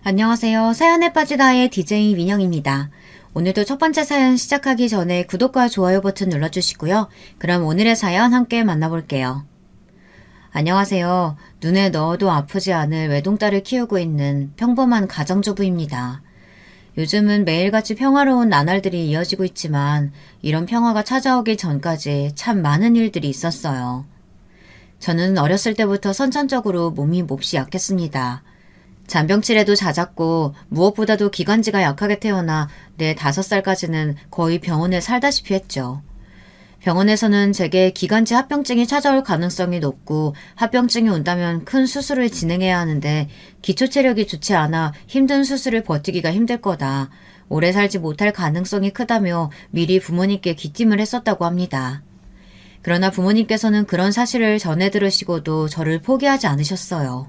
안녕하세요. 사연에 빠지다의 DJ 민영입니다. 오늘도 첫 번째 사연 시작하기 전에 구독과 좋아요 버튼 눌러주시고요. 그럼 오늘의 사연 함께 만나볼게요. 안녕하세요. 눈에 넣어도 아프지 않을 외동딸을 키우고 있는 평범한 가정주부입니다. 요즘은 매일같이 평화로운 나날들이 이어지고 있지만 이런 평화가 찾아오기 전까지 참 많은 일들이 있었어요. 저는 어렸을 때부터 선천적으로 몸이 몹시 약했습니다. 잔병치레도 잦았고 무엇보다도 기관지가 약하게 태어나 내 5살까지는 거의 병원에 살다시피 했죠. 병원에서는 제게 기관지 합병증이 찾아올 가능성이 높고 합병증이 온다면 큰 수술을 진행해야 하는데 기초체력이 좋지 않아 힘든 수술을 버티기가 힘들 거다. 오래 살지 못할 가능성이 크다며 미리 부모님께 귀띔을 했었다고 합니다. 그러나 부모님께서는 그런 사실을 전해 들으시고도 저를 포기하지 않으셨어요.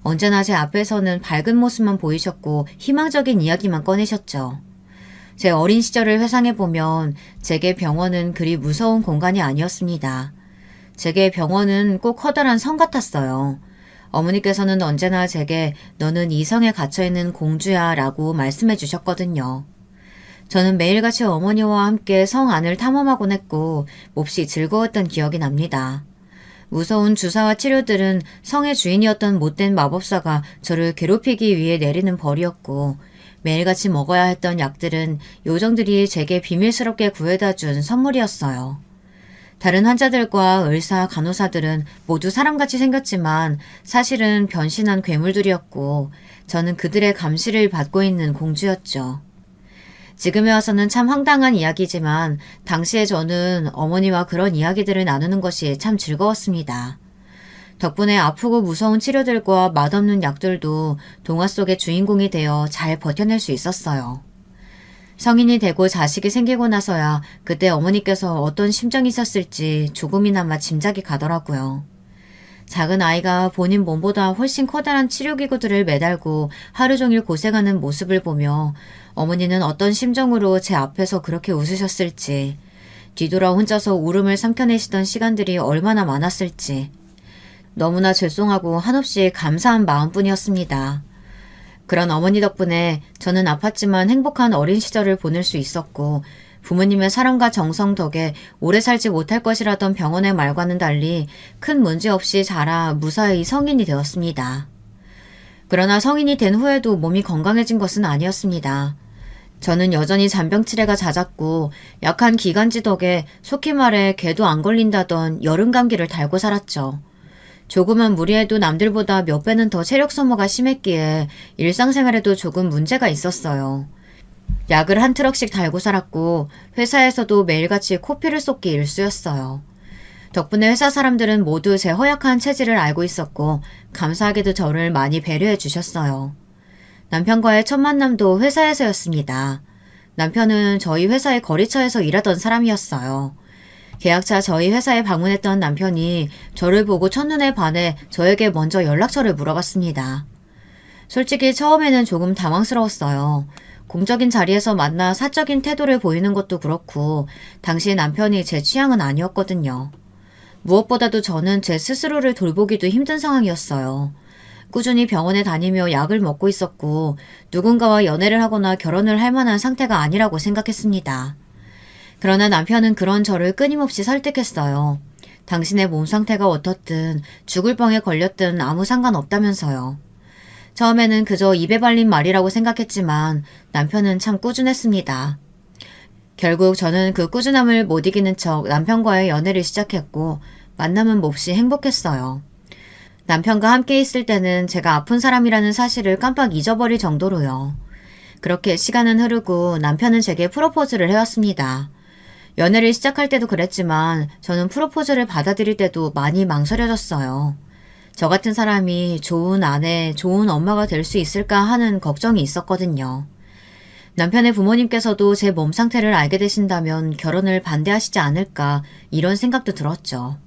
언제나 제 앞에서는 밝은 모습만 보이셨고 희망적인 이야기만 꺼내셨죠. 제 어린 시절을 회상해보면 제게 병원은 그리 무서운 공간이 아니었습니다. 제게 병원은 꼭 커다란 성 같았어요. 어머니께서는 언제나 제게 너는 이 성에 갇혀있는 공주야 라고 말씀해 주셨거든요. 저는 매일같이 어머니와 함께 성 안을 탐험하곤 했고 몹시 즐거웠던 기억이 납니다. 무서운 주사와 치료들은 성의 주인이었던 못된 마법사가 저를 괴롭히기 위해 내리는 벌이었고 매일같이 먹어야 했던 약들은 요정들이 제게 비밀스럽게 구해다 준 선물이었어요. 다른 환자들과 의사, 간호사들은 모두 사람같이 생겼지만 사실은 변신한 괴물들이었고 저는 그들의 감시를 받고 있는 공주였죠. 지금에 와서는 참 황당한 이야기지만 당시에 저는 어머니와 그런 이야기들을 나누는 것이 참 즐거웠습니다. 덕분에 아프고 무서운 치료들과 맛없는 약들도 동화 속의 주인공이 되어 잘 버텨낼 수 있었어요. 성인이 되고 자식이 생기고 나서야 그때 어머니께서 어떤 심정이셨을지 조금이나마 짐작이 가더라고요. 작은 아이가 본인 몸보다 훨씬 커다란 치료기구들을 매달고 하루 종일 고생하는 모습을 보며 어머니는 어떤 심정으로 제 앞에서 그렇게 웃으셨을지, 뒤돌아 혼자서 울음을 삼켜내시던 시간들이 얼마나 많았을지 너무나 죄송하고 한없이 감사한 마음뿐이었습니다. 그런 어머니 덕분에 저는 아팠지만 행복한 어린 시절을 보낼 수 있었고 부모님의 사랑과 정성 덕에 오래 살지 못할 것이라던 병원의 말과는 달리 큰 문제 없이 자라 무사히 성인이 되었습니다. 그러나 성인이 된 후에도 몸이 건강해진 것은 아니었습니다. 저는 여전히 잔병치레가 잦았고 약한 기관지 덕에 속히 말해 개도 안 걸린다던 여름 감기를 달고 살았죠. 조그만 무리해도 남들보다 몇 배는 더 체력 소모가 심했기에 일상생활에도 조금 문제가 있었어요. 약을 한 트럭씩 달고 살았고 회사에서도 매일같이 코피를 쏟기 일쑤였어요. 덕분에 회사 사람들은 모두 제 허약한 체질을 알고 있었고 감사하게도 저를 많이 배려해 주셨어요. 남편과의 첫 만남도 회사에서였습니다. 남편은 저희 회사의 거래처에서 일하던 사람이었어요. 계약차 저희 회사에 방문했던 남편이 저를 보고 첫눈에 반해 저에게 먼저 연락처를 물어봤습니다. 솔직히 처음에는 조금 당황스러웠어요. 공적인 자리에서 만나 사적인 태도를 보이는 것도 그렇고 당시 남편이 제 취향은 아니었거든요. 무엇보다도 저는 제 스스로를 돌보기도 힘든 상황이었어요. 꾸준히 병원에 다니며 약을 먹고 있었고 누군가와 연애를 하거나 결혼을 할 만한 상태가 아니라고 생각했습니다. 그러나 남편은 그런 저를 끊임없이 설득했어요. 당신의 몸 상태가 어떻든 죽을 병에 걸렸든 아무 상관없다면서요. 처음에는 그저 입에 발린 말이라고 생각했지만 남편은 참 꾸준했습니다. 결국 저는 그 꾸준함을 못 이기는 척 남편과의 연애를 시작했고 만남은 몹시 행복했어요. 남편과 함께 있을 때는 제가 아픈 사람이라는 사실을 깜빡 잊어버릴 정도로요. 그렇게 시간은 흐르고 남편은 제게 프로포즈를 해왔습니다. 연애를 시작할 때도 그랬지만 저는 프로포즈를 받아들일 때도 많이 망설여졌어요. 저 같은 사람이 좋은 아내, 좋은 엄마가 될 수 있을까 하는 걱정이 있었거든요. 남편의 부모님께서도 제 몸 상태를 알게 되신다면 결혼을 반대하시지 않을까 이런 생각도 들었죠.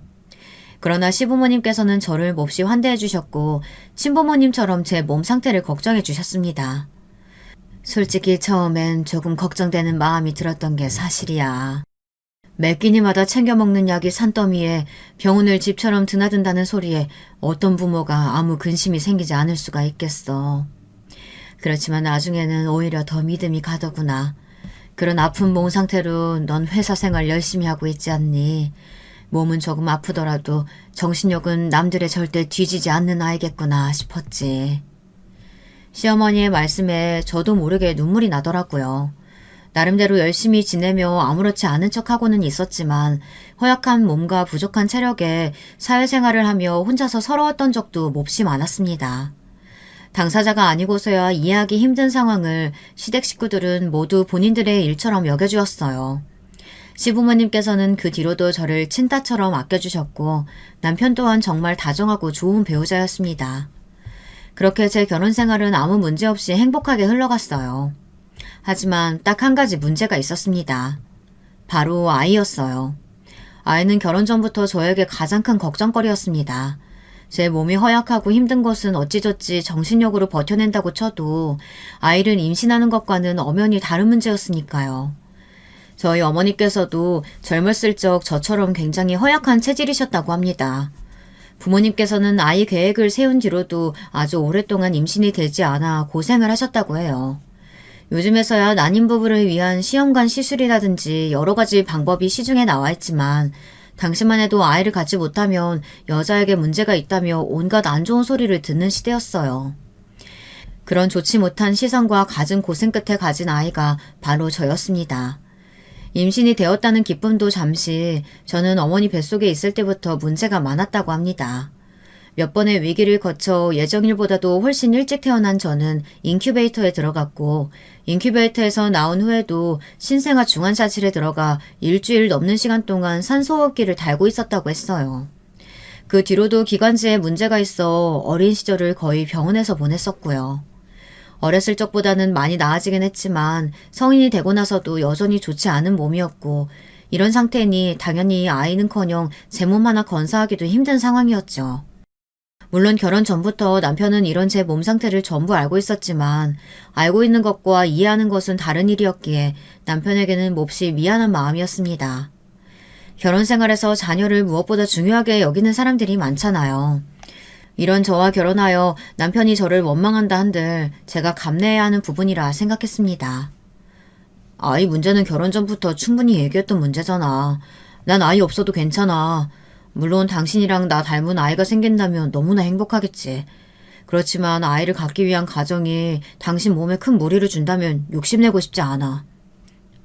그러나 시부모님께서는 저를 몹시 환대해 주셨고 친부모님처럼 제 몸 상태를 걱정해 주셨습니다. 솔직히 처음엔 조금 걱정되는 마음이 들었던 게 사실이야. 매 끼니마다 챙겨 먹는 약이 산더미에 병원을 집처럼 드나든다는 소리에 어떤 부모가 아무 근심이 생기지 않을 수가 있겠어. 그렇지만 나중에는 오히려 더 믿음이 가더구나. 그런 아픈 몸 상태로 넌 회사 생활 열심히 하고 있지 않니? 몸은 조금 아프더라도 정신력은 남들의 절대 뒤지지 않는 아이겠구나 싶었지. 시어머니의 말씀에 저도 모르게 눈물이 나더라고요. 나름대로 열심히 지내며 아무렇지 않은 척하고는 있었지만 허약한 몸과 부족한 체력에 사회생활을 하며 혼자서 서러웠던 적도 몹시 많았습니다. 당사자가 아니고서야 이해하기 힘든 상황을 시댁 식구들은 모두 본인들의 일처럼 여겨주었어요. 시부모님께서는 그 뒤로도 저를 친딸처럼 아껴주셨고 남편 또한 정말 다정하고 좋은 배우자였습니다. 그렇게 제 결혼 생활은 아무 문제 없이 행복하게 흘러갔어요. 하지만 딱 한 가지 문제가 있었습니다. 바로 아이였어요. 아이는 결혼 전부터 저에게 가장 큰 걱정거리였습니다. 제 몸이 허약하고 힘든 것은 어찌저찌 정신력으로 버텨낸다고 쳐도 아이를 임신하는 것과는 엄연히 다른 문제였으니까요. 저희 어머니께서도 젊었을 적 저처럼 굉장히 허약한 체질이셨다고 합니다. 부모님께서는 아이 계획을 세운 뒤로도 아주 오랫동안 임신이 되지 않아 고생을 하셨다고 해요. 요즘에서야 난임 부부를 위한 시험관 시술이라든지 여러 가지 방법이 시중에 나와 있지만 당시만 해도 아이를 갖지 못하면 여자에게 문제가 있다며 온갖 안 좋은 소리를 듣는 시대였어요. 그런 좋지 못한 시선과 갖은 고생 끝에 가진 아이가 바로 저였습니다. 임신이 되었다는 기쁨도 잠시 저는 어머니 뱃속에 있을 때부터 문제가 많았다고 합니다. 몇 번의 위기를 거쳐 예정일보다도 훨씬 일찍 태어난 저는 인큐베이터에 들어갔고 인큐베이터에서 나온 후에도 신생아 중환자실에 들어가 일주일 넘는 시간 동안 산소호흡기를 달고 있었다고 했어요. 그 뒤로도 기관지에 문제가 있어 어린 시절을 거의 병원에서 보냈었고요. 어렸을 적보다는 많이 나아지긴 했지만 성인이 되고 나서도 여전히 좋지 않은 몸이었고 이런 상태니 당연히 아이는커녕 제 몸 하나 건사하기도 힘든 상황이었죠. 물론 결혼 전부터 남편은 이런 제 몸 상태를 전부 알고 있었지만 알고 있는 것과 이해하는 것은 다른 일이었기에 남편에게는 몹시 미안한 마음이었습니다. 결혼 생활에서 자녀를 무엇보다 중요하게 여기는 사람들이 많잖아요. 이런 저와 결혼하여 남편이 저를 원망한다 한들 제가 감내해야 하는 부분이라 생각했습니다. 아이 문제는 결혼 전부터 충분히 얘기했던 문제잖아. 난 아이 없어도 괜찮아. 물론 당신이랑 나 닮은 아이가 생긴다면 너무나 행복하겠지. 그렇지만 아이를 갖기 위한 가정이 당신 몸에 큰 무리를 준다면 욕심내고 싶지 않아.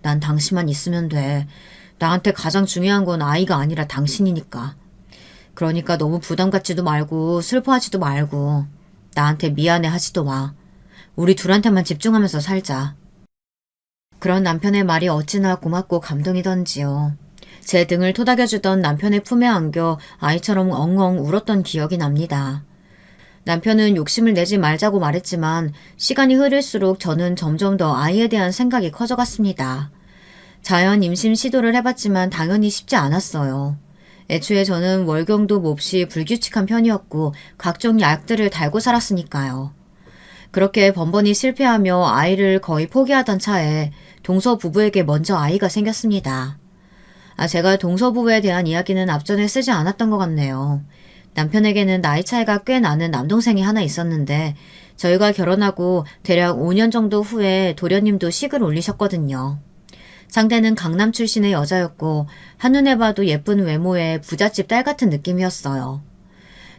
난 당신만 있으면 돼. 나한테 가장 중요한 건 아이가 아니라 당신이니까. 그러니까 너무 부담 갖지도 말고 슬퍼하지도 말고 나한테 미안해 하지도 마. 우리 둘한테만 집중하면서 살자. 그런 남편의 말이 어찌나 고맙고 감동이던지요. 제 등을 토닥여주던 남편의 품에 안겨 아이처럼 엉엉 울었던 기억이 납니다. 남편은 욕심을 내지 말자고 말했지만 시간이 흐를수록 저는 점점 더 아이에 대한 생각이 커져갔습니다. 자연 임신 시도를 해봤지만 당연히 쉽지 않았어요. 애초에 저는 월경도 몹시 불규칙한 편이었고 각종 약들을 달고 살았으니까요. 그렇게 번번이 실패하며 아이를 거의 포기하던 차에 동서 부부에게 먼저 아이가 생겼습니다. 제가 동서 부부에 대한 이야기는 앞전에 쓰지 않았던 것 같네요. 남편에게는 나이 차이가 꽤 나는 남동생이 하나 있었는데 저희가 결혼하고 대략 5년 정도 후에 도련님도 식을 올리셨거든요. 상대는 강남 출신의 여자였고 한눈에 봐도 예쁜 외모에 부잣집 딸 같은 느낌이었어요.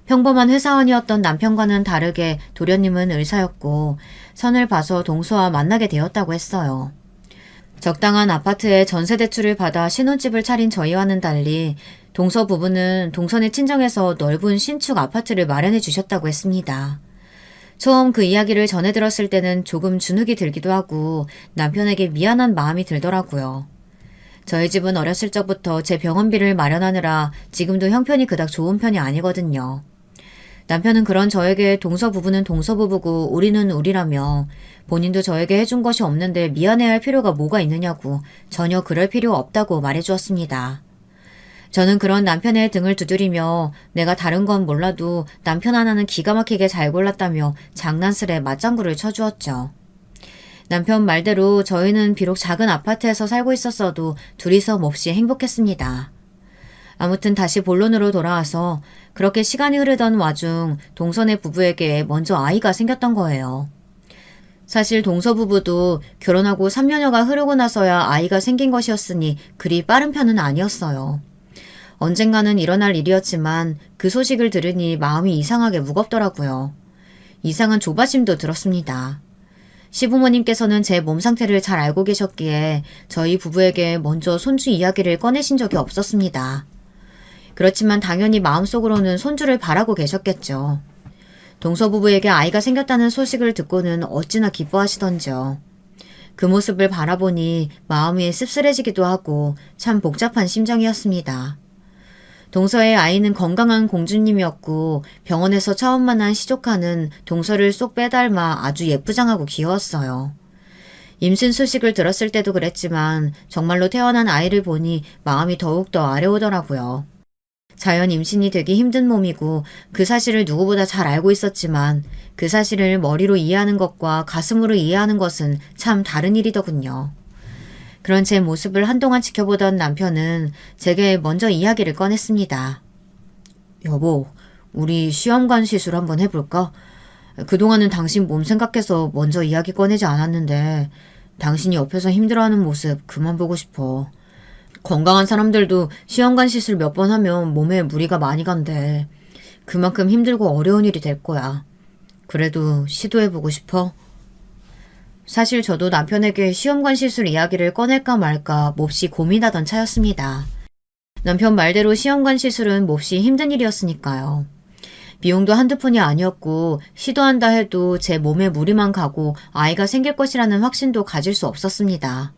평범한 회사원이었던 남편과는 다르게 도련님은 의사였고 선을 봐서 동서와 만나게 되었다고 했어요. 적당한 아파트에 전세 대출을 받아 신혼집을 차린 저희와는 달리 동서 부부는 동선의 친정에서 넓은 신축 아파트를 마련해 주셨다고 했습니다. 처음 그 이야기를 전해 들었을 때는 조금 주눅이 들기도 하고 남편에게 미안한 마음이 들더라고요. 저희 집은 어렸을 적부터 제 병원비를 마련하느라 지금도 형편이 그닥 좋은 편이 아니거든요. 남편은 그런 저에게 동서 부부는 동서 부부고 우리는 우리라며 본인도 저에게 해준 것이 없는데 미안해할 필요가 뭐가 있느냐고 전혀 그럴 필요 없다고 말해주었습니다. 저는 그런 남편의 등을 두드리며 내가 다른 건 몰라도 남편 하나는 기가 막히게 잘 골랐다며 장난스레 맞장구를 쳐주었죠. 남편 말대로 저희는 비록 작은 아파트에서 살고 있었어도 둘이서 몹시 행복했습니다. 아무튼 다시 본론으로 돌아와서 그렇게 시간이 흐르던 와중 동선의 부부에게 먼저 아이가 생겼던 거예요. 사실 동서 부부도 결혼하고 3년여가 흐르고 나서야 아이가 생긴 것이었으니 그리 빠른 편은 아니었어요. 언젠가는 일어날 일이었지만 그 소식을 들으니 마음이 이상하게 무겁더라고요. 이상한 조바심도 들었습니다. 시부모님께서는 제 몸 상태를 잘 알고 계셨기에 저희 부부에게 먼저 손주 이야기를 꺼내신 적이 없었습니다. 그렇지만 당연히 마음속으로는 손주를 바라고 계셨겠죠. 동서 부부에게 아이가 생겼다는 소식을 듣고는 어찌나 기뻐하시던지요. 그 모습을 바라보니 마음이 씁쓸해지기도 하고 참 복잡한 심정이었습니다. 동서의 아이는 건강한 공주님이었고 병원에서 처음 만난 시조카는 동서를 쏙 빼닮아 아주 예쁘장하고 귀여웠어요. 임신 소식을 들었을 때도 그랬지만 정말로 태어난 아이를 보니 마음이 더욱더 아려오더라고요. 자연 임신이 되기 힘든 몸이고 그 사실을 누구보다 잘 알고 있었지만 그 사실을 머리로 이해하는 것과 가슴으로 이해하는 것은 참 다른 일이더군요. 그런 제 모습을 한동안 지켜보던 남편은 제게 먼저 이야기를 꺼냈습니다. 여보, 우리 시험관 시술 한번 해볼까? 그동안은 당신 몸 생각해서 먼저 이야기 꺼내지 않았는데 당신이 옆에서 힘들어하는 모습 그만 보고 싶어. 건강한 사람들도 시험관 시술 몇 번 하면 몸에 무리가 많이 간대. 그만큼 힘들고 어려운 일이 될 거야. 그래도 시도해보고 싶어? 사실 저도 남편에게 시험관 시술 이야기를 꺼낼까 말까 몹시 고민하던 차였습니다. 남편 말대로 시험관 시술은 몹시 힘든 일이었으니까요. 비용도 한두 푼이 아니었고 시도한다 해도 제 몸에 무리만 가고 아이가 생길 것이라는 확신도 가질 수 없었습니다.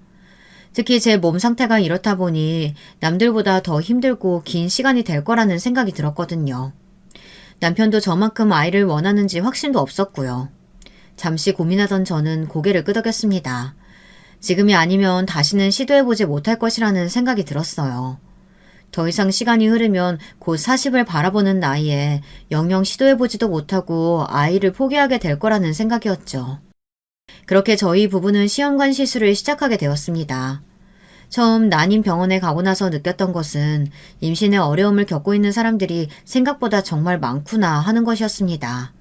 특히 제 몸 상태가 이렇다 보니 남들보다 더 힘들고 긴 시간이 될 거라는 생각이 들었거든요. 남편도 저만큼 아이를 원하는지 확신도 없었고요. 잠시 고민하던 저는 고개를 끄덕였습니다. 지금이 아니면 다시는 시도해보지 못할 것이라는 생각이 들었어요. 더 이상 시간이 흐르면 곧 40을 바라보는 나이에 영영 시도해보지도 못하고 아이를 포기하게 될 거라는 생각이었죠. 그렇게 저희 부부는 시험관 시술을 시작하게 되었습니다. 처음 난임 병원에 가고 나서 느꼈던 것은 임신에 어려움을 겪고 있는 사람들이 생각보다 정말 많구나 하는 것이었습니다.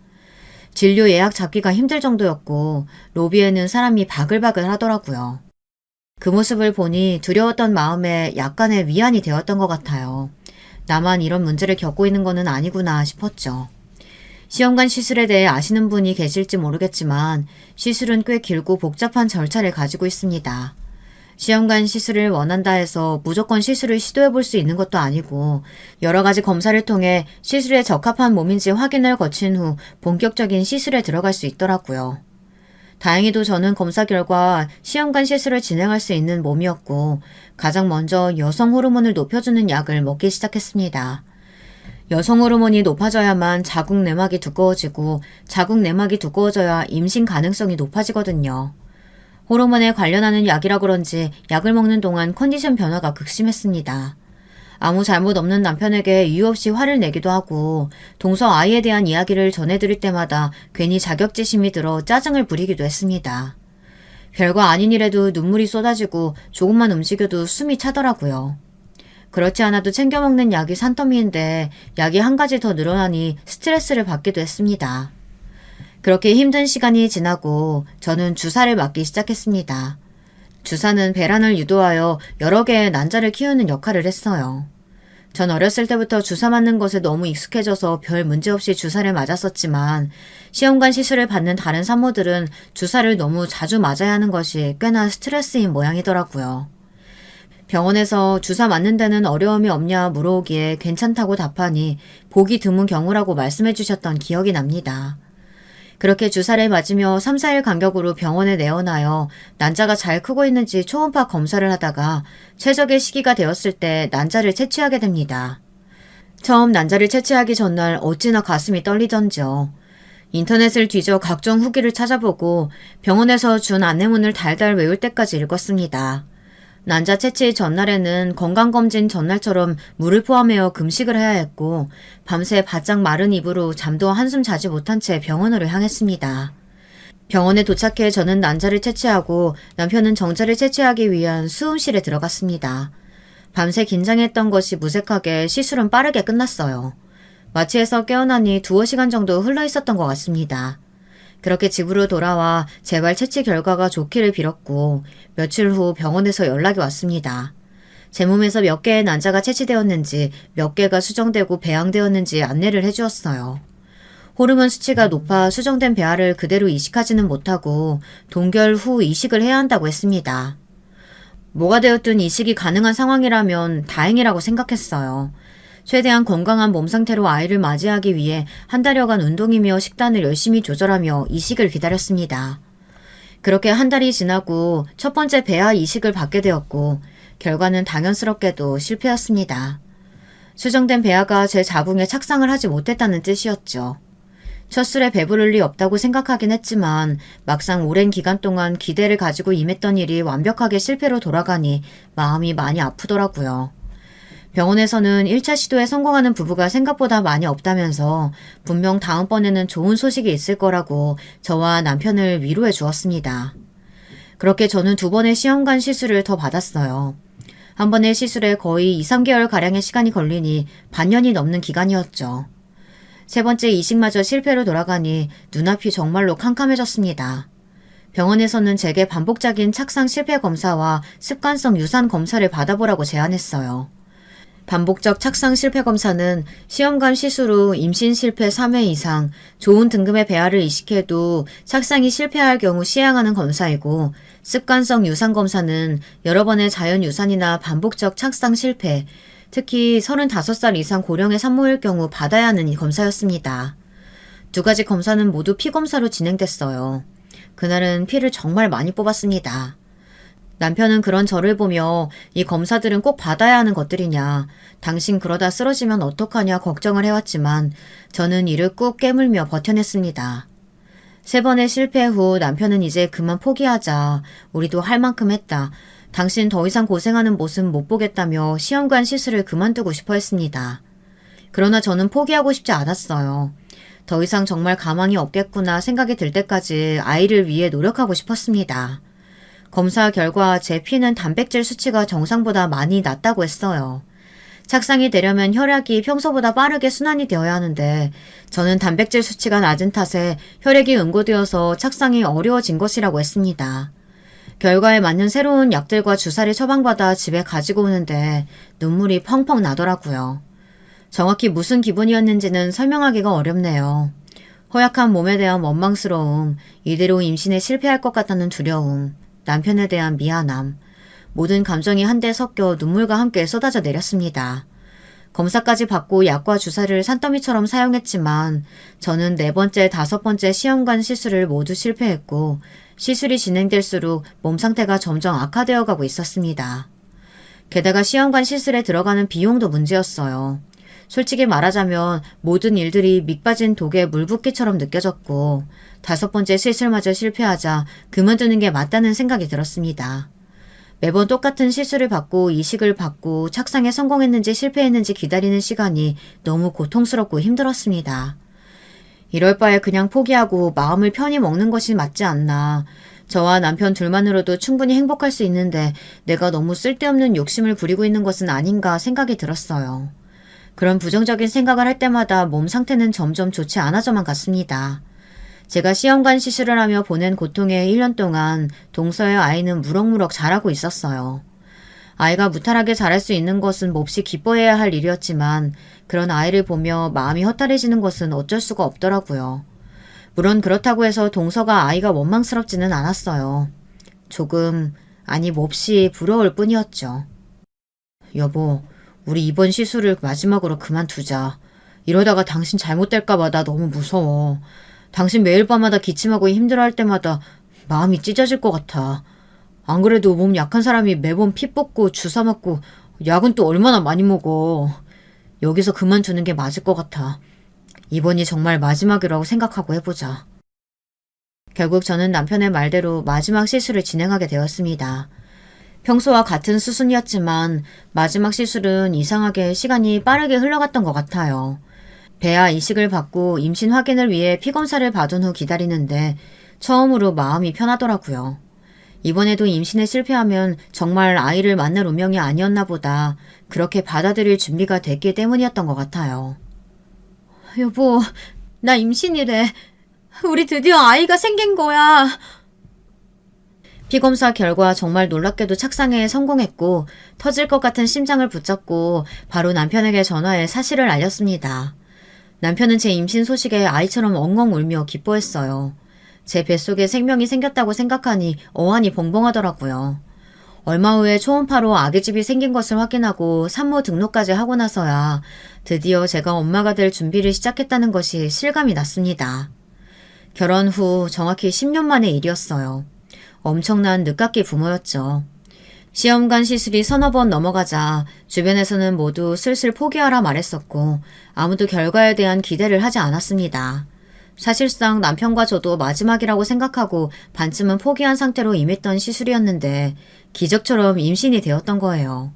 진료 예약 잡기가 힘들 정도였고 로비에는 사람이 바글바글 하더라고요. 그 모습을 보니 두려웠던 마음에 약간의 위안이 되었던 것 같아요. 나만 이런 문제를 겪고 있는 거는 아니구나 싶었죠. 시험관 시술에 대해 아시는 분이 계실지 모르겠지만 시술은 꽤 길고 복잡한 절차를 가지고 있습니다. 시험관 시술을 원한다 해서 무조건 시술을 시도해볼 수 있는 것도 아니고 여러 가지 검사를 통해 시술에 적합한 몸인지 확인을 거친 후 본격적인 시술에 들어갈 수 있더라고요. 다행히도 저는 검사 결과 시험관 시술을 진행할 수 있는 몸이었고 가장 먼저 여성 호르몬을 높여주는 약을 먹기 시작했습니다. 여성 호르몬이 높아져야만 자궁 내막이 두꺼워지고 자궁 내막이 두꺼워져야 임신 가능성이 높아지거든요. 호르몬에 관련하는 약이라 그런지 약을 먹는 동안 컨디션 변화가 극심했습니다. 아무 잘못 없는 남편에게 이유 없이 화를 내기도 하고 동서 아이에 대한 이야기를 전해드릴 때마다 괜히 자격지심이 들어 짜증을 부리기도 했습니다. 별거 아닌 일에도 눈물이 쏟아지고 조금만 움직여도 숨이 차더라고요. 그렇지 않아도 챙겨 먹는 약이 산더미인데 약이 한 가지 더 늘어나니 스트레스를 받기도 했습니다. 그렇게 힘든 시간이 지나고 저는 주사를 맞기 시작했습니다. 주사는 배란을 유도하여 여러 개의 난자를 키우는 역할을 했어요. 전 어렸을 때부터 주사 맞는 것에 너무 익숙해져서 별 문제 없이 주사를 맞았었지만 시험관 시술을 받는 다른 산모들은 주사를 너무 자주 맞아야 하는 것이 꽤나 스트레스인 모양이더라고요. 병원에서 주사 맞는 데는 어려움이 없냐 물어오기에 괜찮다고 답하니 보기 드문 경우라고 말씀해 주셨던 기억이 납니다. 그렇게 주사를 맞으며 3, 4일 간격으로 병원에 내원하여 난자가 잘 크고 있는지 초음파 검사를 하다가 최적의 시기가 되었을 때 난자를 채취하게 됩니다. 처음 난자를 채취하기 전날 어찌나 가슴이 떨리던지요. 인터넷을 뒤져 각종 후기를 찾아보고 병원에서 준 안내문을 달달 외울 때까지 읽었습니다. 난자 채취 전날에는 건강검진 전날처럼 물을 포함하여 금식을 해야 했고 밤새 바짝 마른 입으로 잠도 한숨 자지 못한 채 병원으로 향했습니다. 병원에 도착해 저는 난자를 채취하고 남편은 정자를 채취하기 위한 수음실에 들어갔습니다. 밤새 긴장했던 것이 무색하게 시술은 빠르게 끝났어요. 마취해서 깨어나니 두어 시간 정도 흘러 있었던 것 같습니다. 그렇게 집으로 돌아와 재발 채취 결과가 좋기를 빌었고 며칠 후 병원에서 연락이 왔습니다. 제 몸에서 몇 개의 난자가 채취되었는지 몇 개가 수정되고 배양되었는지 안내를 해주었어요. 호르몬 수치가 높아 수정된 배아를 그대로 이식하지는 못하고 동결 후 이식을 해야 한다고 했습니다. 뭐가 되었든 이식이 가능한 상황이라면 다행이라고 생각했어요. 최대한 건강한 몸 상태로 아이를 맞이하기 위해 한 달여간 운동이며 식단을 열심히 조절하며 이식을 기다렸습니다. 그렇게 한 달이 지나고 첫 번째 배아 이식을 받게 되었고 결과는 당연스럽게도 실패였습니다. 수정된 배아가 제 자궁에 착상을 하지 못했다는 뜻이었죠. 첫술에 배부를 리 없다고 생각하긴 했지만 막상 오랜 기간 동안 기대를 가지고 임했던 일이 완벽하게 실패로 돌아가니 마음이 많이 아프더라고요. 병원에서는 1차 시도에 성공하는 부부가 생각보다 많이 없다면서 분명 다음번에는 좋은 소식이 있을 거라고 저와 남편을 위로해 주었습니다. 그렇게 저는 2번의 시험관 시술을 더 받았어요. 한 번의 시술에 거의 2, 3개월가량의 시간이 걸리니 반년이 넘는 기간이었죠. 세 번째 이식마저 실패로 돌아가니 눈앞이 정말로 캄캄해졌습니다. 병원에서는 제게 반복적인 착상 실패 검사와 습관성 유산 검사를 받아보라고 제안했어요. 반복적 착상 실패 검사는 시험관 시술 후 임신 실패 3회 이상 좋은 등급의 배아를 이식해도 착상이 실패할 경우 시행하는 검사이고 습관성 유산 검사는 여러 번의 자연 유산이나 반복적 착상 실패, 특히 35살 이상 고령의 산모일 경우 받아야 하는 검사였습니다. 2가지 검사는 모두 피 검사로 진행됐어요. 그날은 피를 정말 많이 뽑았습니다. 남편은 그런 저를 보며 이 검사들은 꼭 받아야 하는 것들이냐, 당신 그러다 쓰러지면 어떡하냐 걱정을 해왔지만 저는 이를 꾹 깨물며 버텨냈습니다. 3번의 실패 후 남편은 이제 그만 포기하자, 우리도 할 만큼 했다, 당신 더 이상 고생하는 모습 못 보겠다며 시험관 시술을 그만두고 싶어 했습니다. 그러나 저는 포기하고 싶지 않았어요. 더 이상 정말 가망이 없겠구나 생각이 들 때까지 아이를 위해 노력하고 싶었습니다. 검사 결과 제 피는 단백질 수치가 정상보다 많이 낮다고 했어요. 착상이 되려면 혈액이 평소보다 빠르게 순환이 되어야 하는데 저는 단백질 수치가 낮은 탓에 혈액이 응고되어서 착상이 어려워진 것이라고 했습니다. 결과에 맞는 새로운 약들과 주사를 처방받아 집에 가지고 오는데 눈물이 펑펑 나더라고요. 정확히 무슨 기분이었는지는 설명하기가 어렵네요. 허약한 몸에 대한 원망스러움, 이대로 임신에 실패할 것 같다는 두려움, 남편에 대한 미안함, 모든 감정이 한데 섞여 눈물과 함께 쏟아져 내렸습니다. 검사까지 받고 약과 주사를 산더미처럼 사용했지만 저는 4번째, 5번째 시험관 시술을 모두 실패했고 시술이 진행될수록 몸 상태가 점점 악화되어 가고 있었습니다. 게다가 시험관 시술에 들어가는 비용도 문제였어요. 솔직히 말하자면 모든 일들이 밑 빠진 독에 물 붓기처럼 느껴졌고 5번째 시술마저 실패하자 그만두는 게 맞다는 생각이 들었습니다. 매번 똑같은 시술을 받고 이식을 받고 착상에 성공했는지 실패했는지 기다리는 시간이 너무 고통스럽고 힘들었습니다. 이럴 바에 그냥 포기하고 마음을 편히 먹는 것이 맞지 않나. 저와 남편 둘만으로도 충분히 행복할 수 있는데 내가 너무 쓸데없는 욕심을 부리고 있는 것은 아닌가 생각이 들었어요. 그런 부정적인 생각을 할 때마다 몸 상태는 점점 좋지 않아져만 갔습니다. 제가 시험관 시술을 하며 보낸 고통에 1년 동안 동서의 아이는 무럭무럭 자라고 있었어요. 아이가 무탈하게 자랄 수 있는 것은 몹시 기뻐해야 할 일이었지만 그런 아이를 보며 마음이 허탈해지는 것은 어쩔 수가 없더라고요. 물론 그렇다고 해서 동서가 아이가 원망스럽지는 않았어요. 조금, 아니 몹시 부러울 뿐이었죠. 여보, 우리 이번 시술을 마지막으로 그만두자. 이러다가 당신 잘못될까봐 나 너무 무서워. 당신 매일 밤마다 기침하고 힘들어할 때마다 마음이 찢어질 것 같아. 안 그래도 몸 약한 사람이 매번 피 뽑고 주사 맞고 약은 또 얼마나 많이 먹어. 여기서 그만두는 게 맞을 것 같아. 이번이 정말 마지막이라고 생각하고 해보자. 결국 저는 남편의 말대로 마지막 시술을 진행하게 되었습니다. 평소와 같은 수순이었지만 마지막 시술은 이상하게 시간이 빠르게 흘러갔던 것 같아요. 배아 이식을 받고 임신 확인을 위해 피검사를 받은 후 기다리는데 처음으로 마음이 편하더라고요. 이번에도 임신에 실패하면 정말 아이를 만날 운명이 아니었나 보다 그렇게 받아들일 준비가 됐기 때문이었던 것 같아요. 여보, 나 임신이래. 우리 드디어 아이가 생긴 거야. 피검사 결과 정말 놀랍게도 착상에 성공했고 터질 것 같은 심장을 붙잡고 바로 남편에게 전화해 사실을 알렸습니다. 남편은 제 임신 소식에 아이처럼 엉엉 울며 기뻐했어요. 제 뱃속에 생명이 생겼다고 생각하니 어안이 벙벙하더라고요. 얼마 후에 초음파로 아기집이 생긴 것을 확인하고 산모 등록까지 하고 나서야 드디어 제가 엄마가 될 준비를 시작했다는 것이 실감이 났습니다. 결혼 후 정확히 10년 만의 일이었어요. 엄청난 늦깎이 부모였죠. 시험관 시술이 서너 번 넘어가자 주변에서는 모두 슬슬 포기하라 말했었고 아무도 결과에 대한 기대를 하지 않았습니다. 사실상 남편과 저도 마지막이라고 생각하고 반쯤은 포기한 상태로 임했던 시술이었는데 기적처럼 임신이 되었던 거예요.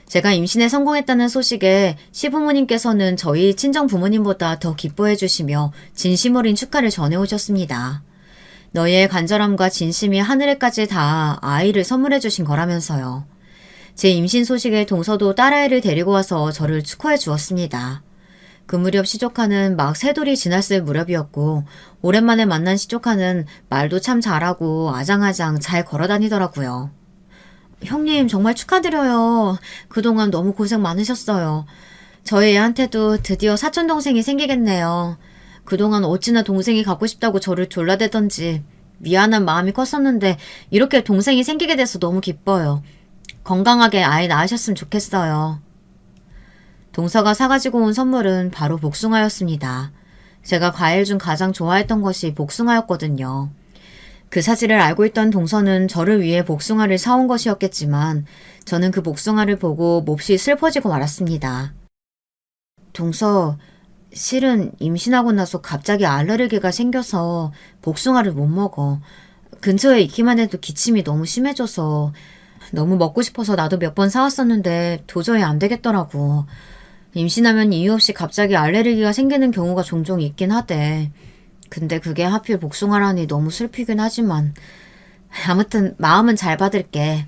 제가 임신에 성공했다는 소식에 시부모님께서는 저희 친정 부모님보다 더 기뻐해 주시며 진심 어린 축하를 전해오셨습니다. 너희의 간절함과 진심이 하늘에까지 닿아 아이를 선물해 주신 거라면서요. 제 임신 소식에 동서도 딸아이를 데리고 와서 저를 축하해 주었습니다. 그 무렵 시조카는 막 3돌이 지났을 무렵이었고 오랜만에 만난 시조카는 말도 참 잘하고 아장아장 잘 걸어다니더라고요. 형님 정말 축하드려요. 그동안 너무 고생 많으셨어요. 저희 애한테도 드디어 사촌동생이 생기겠네요. 그동안 어찌나 동생이 갖고 싶다고 저를 졸라대던지 미안한 마음이 컸었는데 이렇게 동생이 생기게 돼서 너무 기뻐요. 건강하게 아이 낳으셨으면 좋겠어요. 동서가 사가지고 온 선물은 바로 복숭아였습니다. 제가 과일 중 가장 좋아했던 것이 복숭아였거든요. 그 사실을 알고 있던 동서는 저를 위해 복숭아를 사온 것이었겠지만 저는 그 복숭아를 보고 몹시 슬퍼지고 말았습니다. 동서, 실은 임신하고 나서 갑자기 알레르기가 생겨서 복숭아를 못 먹어. 근처에 있기만 해도 기침이 너무 심해져서 너무 먹고 싶어서 나도 몇 번 사왔었는데 도저히 안 되겠더라고. 임신하면 이유 없이 갑자기 알레르기가 생기는 경우가 종종 있긴 하대. 근데 그게 하필 복숭아라니 너무 슬피긴 하지만 아무튼 마음은 잘 받을게.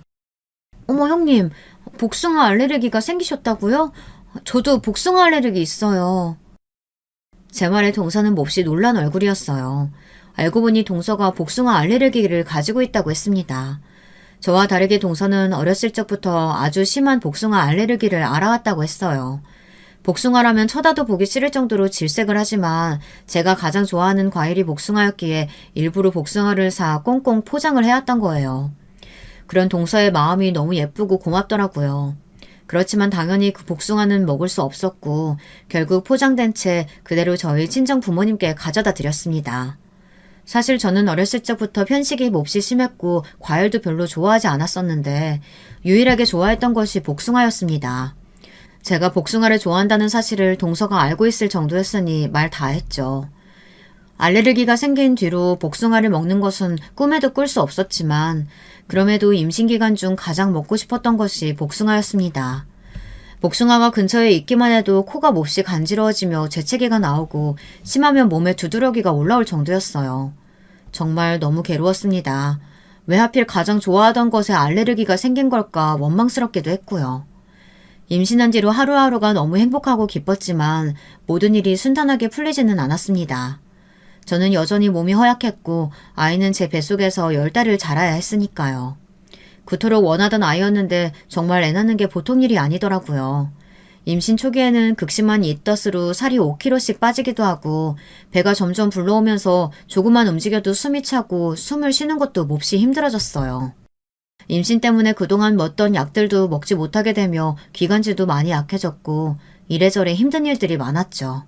어머 형님, 복숭아 알레르기가 생기셨다고요? 저도 복숭아 알레르기 있어요. 제 말에 동서는 몹시 놀란 얼굴이었어요. 알고 보니 동서가 복숭아 알레르기를 가지고 있다고 했습니다. 저와 다르게 동서는 어렸을 적부터 아주 심한 복숭아 알레르기를 알아왔다고 했어요. 복숭아라면 쳐다도 보기 싫을 정도로 질색을 하지만 제가 가장 좋아하는 과일이 복숭아였기에 일부러 복숭아를 사 꽁꽁 포장을 해왔던 거예요. 그런 동서의 마음이 너무 예쁘고 고맙더라고요. 그렇지만 당연히 그 복숭아는 먹을 수 없었고 결국 포장된 채 그대로 저희 친정 부모님께 가져다 드렸습니다. 사실 저는 어렸을 적부터 편식이 몹시 심했고 과일도 별로 좋아하지 않았었는데 유일하게 좋아했던 것이 복숭아였습니다. 제가 복숭아를 좋아한다는 사실을 동서가 알고 있을 정도였으니 말 다 했죠. 알레르기가 생긴 뒤로 복숭아를 먹는 것은 꿈에도 꿀 수 없었지만 그럼에도 임신 기간 중 가장 먹고 싶었던 것이 복숭아였습니다. 복숭아가 근처에 있기만 해도 코가 몹시 간지러워지며 재채기가 나오고 심하면 몸에 두드러기가 올라올 정도였어요. 정말 너무 괴로웠습니다. 왜 하필 가장 좋아하던 것에 알레르기가 생긴 걸까 원망스럽기도 했고요. 임신한 뒤로 하루하루가 너무 행복하고 기뻤지만 모든 일이 순탄하게 풀리지는 않았습니다. 저는 여전히 몸이 허약했고 아이는 제 뱃속에서 10달을 자라야 했으니까요. 그토록 원하던 아이였는데 정말 애 낳는 게 보통 일이 아니더라고요. 임신 초기에는 극심한 이떠스로 살이 5kg씩 빠지기도 하고 배가 점점 불러오면서 조금만 움직여도 숨이 차고 숨을 쉬는 것도 몹시 힘들어졌어요. 임신 때문에 그동안 먹던 약들도 먹지 못하게 되며 기관지도 많이 약해졌고 이래저래 힘든 일들이 많았죠.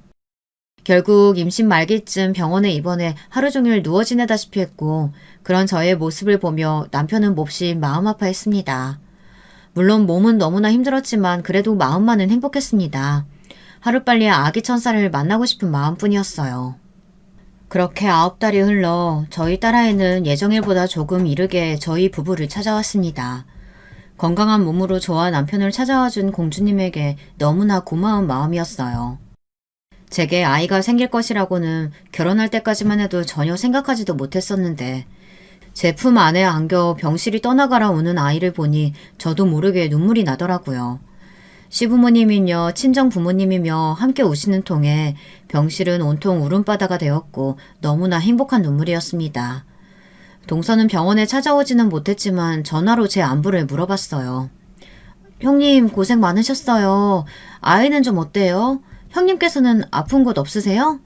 결국 임신 말기쯤 병원에 입원해 하루 종일 누워 지내다시피 했고 그런 저의 모습을 보며 남편은 몹시 마음 아파했습니다. 물론 몸은 너무나 힘들었지만 그래도 마음만은 행복했습니다. 하루빨리 아기 천사를 만나고 싶은 마음뿐이었어요. 그렇게 9달이 흘러 저희 딸아이는 예정일보다 조금 이르게 저희 부부를 찾아왔습니다. 건강한 몸으로 저와 남편을 찾아와준 공주님에게 너무나 고마운 마음이었어요. 제게 아이가 생길 것이라고는 결혼할 때까지만 해도 전혀 생각하지도 못했었는데 제 품 안에 안겨 병실이 떠나가라 우는 아이를 보니 저도 모르게 눈물이 나더라고요. 시부모님이며 친정 부모님이며 함께 우시는 통에 병실은 온통 울음바다가 되었고 너무나 행복한 눈물이었습니다. 동서는 병원에 찾아오지는 못했지만 전화로 제 안부를 물어봤어요. 형님 고생 많으셨어요. 아이는 좀 어때요? 형님께서는 아픈 곳 없으세요?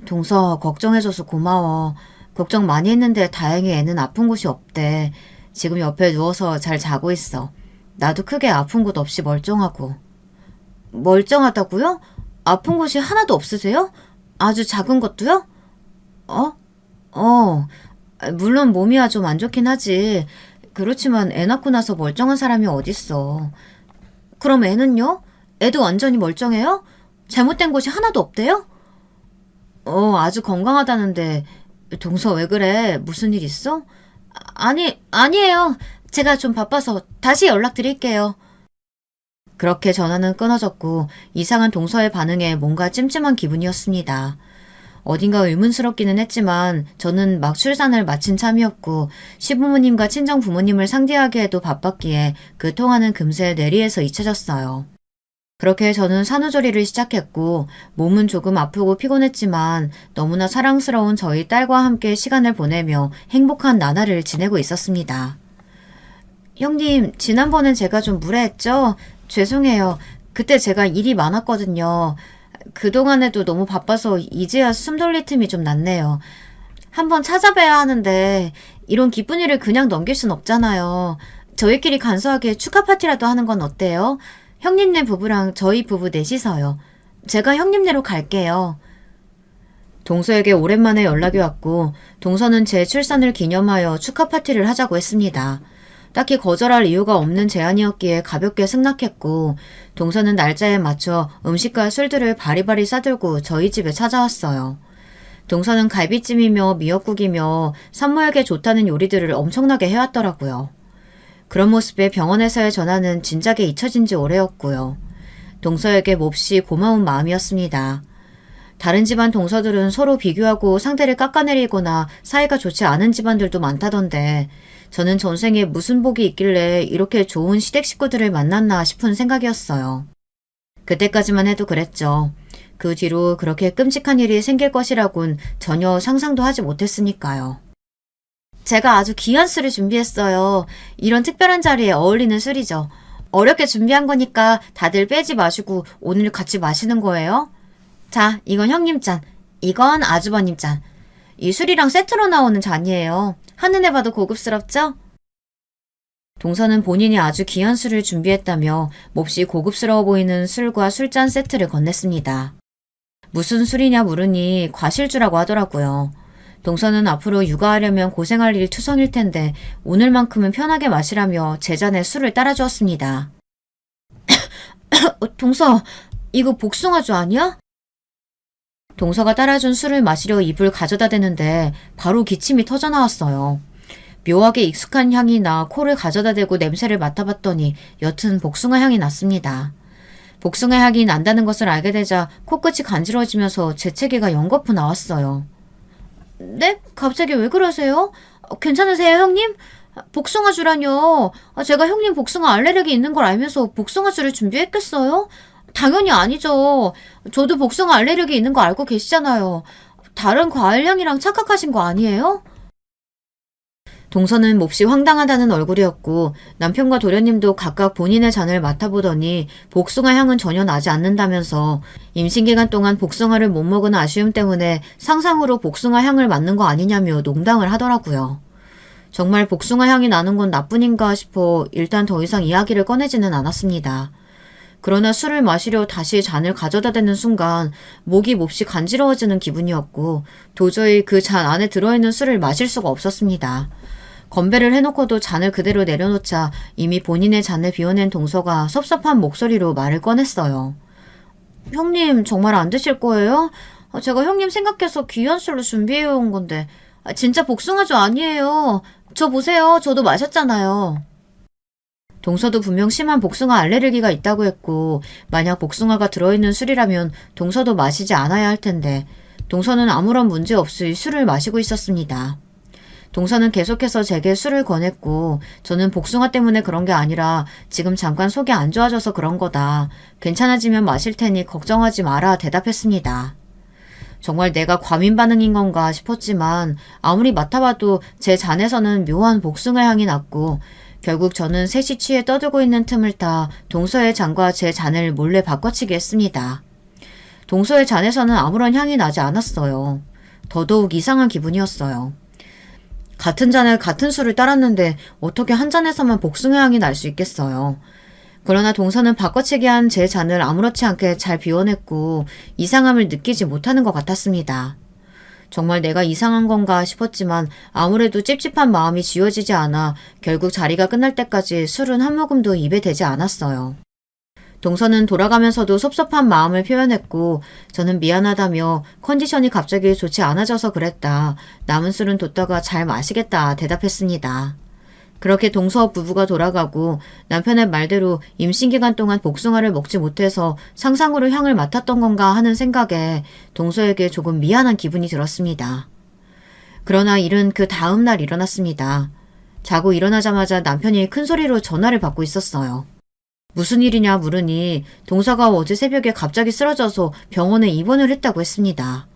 동서 걱정해줘서 고마워. 걱정 많이 했는데 다행히 애는 아픈 곳이 없대. 지금 옆에 누워서 잘 자고 있어. 나도 크게 아픈 곳 없이 멀쩡하고. 멀쩡하다고요? 아픈 곳이 하나도 없으세요? 아주 작은 것도요? 어? 물론 몸이야 좀 안 좋긴 하지. 그렇지만 애 낳고 나서 멀쩡한 사람이 어딨어. 그럼 애는요? 애도 완전히 멀쩡해요? 잘못된 곳이 하나도 없대요? 아주 건강하다는데. 동서 왜 그래? 무슨 일 있어? 아니에요. 제가 좀 바빠서 다시 연락드릴게요. 그렇게 전화는 끊어졌고 이상한 동서의 반응에 뭔가 찜찜한 기분이었습니다. 어딘가 의문스럽기는 했지만 저는 막 출산을 마친 참이었고 시부모님과 친정 부모님을 상대하기에도 바빴기에 그 통화는 금세 뇌리에서 잊혀졌어요. 그렇게 저는 산후조리를 시작했고 몸은 조금 아프고 피곤했지만 너무나 사랑스러운 저희 딸과 함께 시간을 보내며 행복한 나날을 지내고 있었습니다. 형님, 지난번엔 제가 좀 무례했죠? 죄송해요. 그때 제가 일이 많았거든요. 그동안에도 너무 바빠서 이제야 숨 돌릴 틈이 좀 났네요. 한번 찾아뵈야 하는데 이런 기쁜 일을 그냥 넘길 순 없잖아요. 저희끼리 간소하게 축하 파티라도 하는 건 어때요? 형님네 부부랑 저희 부부 넷이서요. 제가 형님네로 갈게요. 동서에게 오랜만에 연락이 왔고 동서는 제 출산을 기념하여 축하 파티를 하자고 했습니다. 딱히 거절할 이유가 없는 제안이었기에 가볍게 승낙했고 동서는 날짜에 맞춰 음식과 술들을 바리바리 싸들고 저희 집에 찾아왔어요. 동서는 갈비찜이며 미역국이며 산모에게 좋다는 요리들을 엄청나게 해왔더라고요. 그런 모습에 병원에서의 전화는 진작에 잊혀진 지 오래였고요. 동서에게 몹시 고마운 마음이었습니다. 다른 집안 동서들은 서로 비교하고 상대를 깎아내리거나 사이가 좋지 않은 집안들도 많다던데 저는 전생에 무슨 복이 있길래 이렇게 좋은 시댁 식구들을 만났나 싶은 생각이었어요. 그때까지만 해도 그랬죠. 그 뒤로 그렇게 끔찍한 일이 생길 것이라곤 전혀 상상도 하지 못했으니까요. 제가 아주 귀한 술을 준비했어요. 이런 특별한 자리에 어울리는 술이죠. 어렵게 준비한 거니까 다들 빼지 마시고 오늘 같이 마시는 거예요. 자, 이건 형님 잔, 이건 아주버님 잔. 이 술이랑 세트로 나오는 잔이에요. 한눈에 봐도 고급스럽죠? 동서는 본인이 아주 귀한 술을 준비했다며 몹시 고급스러워 보이는 술과 술잔 세트를 건넸습니다. 무슨 술이냐 물으니 과실주라고 하더라고요. 동서는 앞으로 육아하려면 고생할 일 투성일 텐데 오늘만큼은 편하게 마시라며 제 잔에 술을 따라주었습니다. 동서, 이거 복숭아주 아니야? 동서가 따라준 술을 마시려 입을 가져다 대는데 바로 기침이 터져나왔어요. 묘하게 익숙한 향이 나 코를 가져다 대고 냄새를 맡아봤더니 옅은 복숭아 향이 났습니다. 복숭아 향이 난다는 것을 알게 되자 코끝이 간지러워지면서 재채기가 연거푸 나왔어요. 네? 갑자기 왜 그러세요? 괜찮으세요, 형님? 복숭아주라뇨. 제가 형님 복숭아 알레르기 있는 걸 알면서 복숭아주를 준비했겠어요? 당연히 아니죠. 저도 복숭아 알레르기 있는 거 알고 계시잖아요. 다른 과일 향이랑 착각하신 거 아니에요? 동서는 몹시 황당하다는 얼굴이었고 남편과 도련님도 각각 본인의 잔을 맡아보더니 복숭아 향은 전혀 나지 않는다면서 임신기간 동안 복숭아를 못 먹은 아쉬움 때문에 상상으로 복숭아 향을 맡는 거 아니냐며 농담을 하더라고요. 정말 복숭아 향이 나는 건 나뿐인가 싶어 일단 더 이상 이야기를 꺼내지는 않았습니다. 그러나 술을 마시려 다시 잔을 가져다 대는 순간 목이 몹시 간지러워지는 기분이었고 도저히 그 잔 안에 들어있는 술을 마실 수가 없었습니다. 건배를 해놓고도 잔을 그대로 내려놓자 이미 본인의 잔을 비워낸 동서가 섭섭한 목소리로 말을 꺼냈어요. 형님 정말 안 드실 거예요? 제가 형님 생각해서 귀한 술로 준비해온 건데 진짜 복숭아주 아니에요. 저 보세요. 저도 마셨잖아요. 동서도 분명 심한 복숭아 알레르기가 있다고 했고 만약 복숭아가 들어있는 술이라면 동서도 마시지 않아야 할 텐데 동서는 아무런 문제 없이 술을 마시고 있었습니다. 동서는 계속해서 제게 술을 권했고 저는 복숭아 때문에 그런 게 아니라 지금 잠깐 속이 안 좋아져서 그런 거다. 괜찮아지면 마실 테니 걱정하지 마라 대답했습니다. 정말 내가 과민 반응인 건가 싶었지만 아무리 맡아봐도 제 잔에서는 묘한 복숭아 향이 났고 결국 저는 셋이 취해 떠들고 있는 틈을 타 동서의 잔과 제 잔을 몰래 바꿔치기 했습니다. 동서의 잔에서는 아무런 향이 나지 않았어요. 더더욱 이상한 기분이었어요. 같은 잔에 같은 술을 따랐는데 어떻게 한 잔에서만 복숭아 향이 날 수 있겠어요. 그러나 동서는 바꿔치기 한 제 잔을 아무렇지 않게 잘 비워냈고 이상함을 느끼지 못하는 것 같았습니다. 정말 내가 이상한 건가 싶었지만 아무래도 찝찝한 마음이 지워지지 않아 결국 자리가 끝날 때까지 술은 한 모금도 입에 대지 않았어요. 동서는 돌아가면서도 섭섭한 마음을 표현했고 저는 미안하다며 컨디션이 갑자기 좋지 않아져서 그랬다. 남은 술은 뒀다가 잘 마시겠다 대답했습니다. 그렇게 동서 부부가 돌아가고 남편의 말대로 임신기간 동안 복숭아를 먹지 못해서 상상으로 향을 맡았던 건가 하는 생각에 동서에게 조금 미안한 기분이 들었습니다. 그러나 일은 그 다음 날 일어났습니다. 자고 일어나자마자 남편이 큰 소리로 전화를 받고 있었어요. 무슨 일이냐 물으니 동서가 어제 새벽에 갑자기 쓰러져서 병원에 입원을 했다고 했습니다.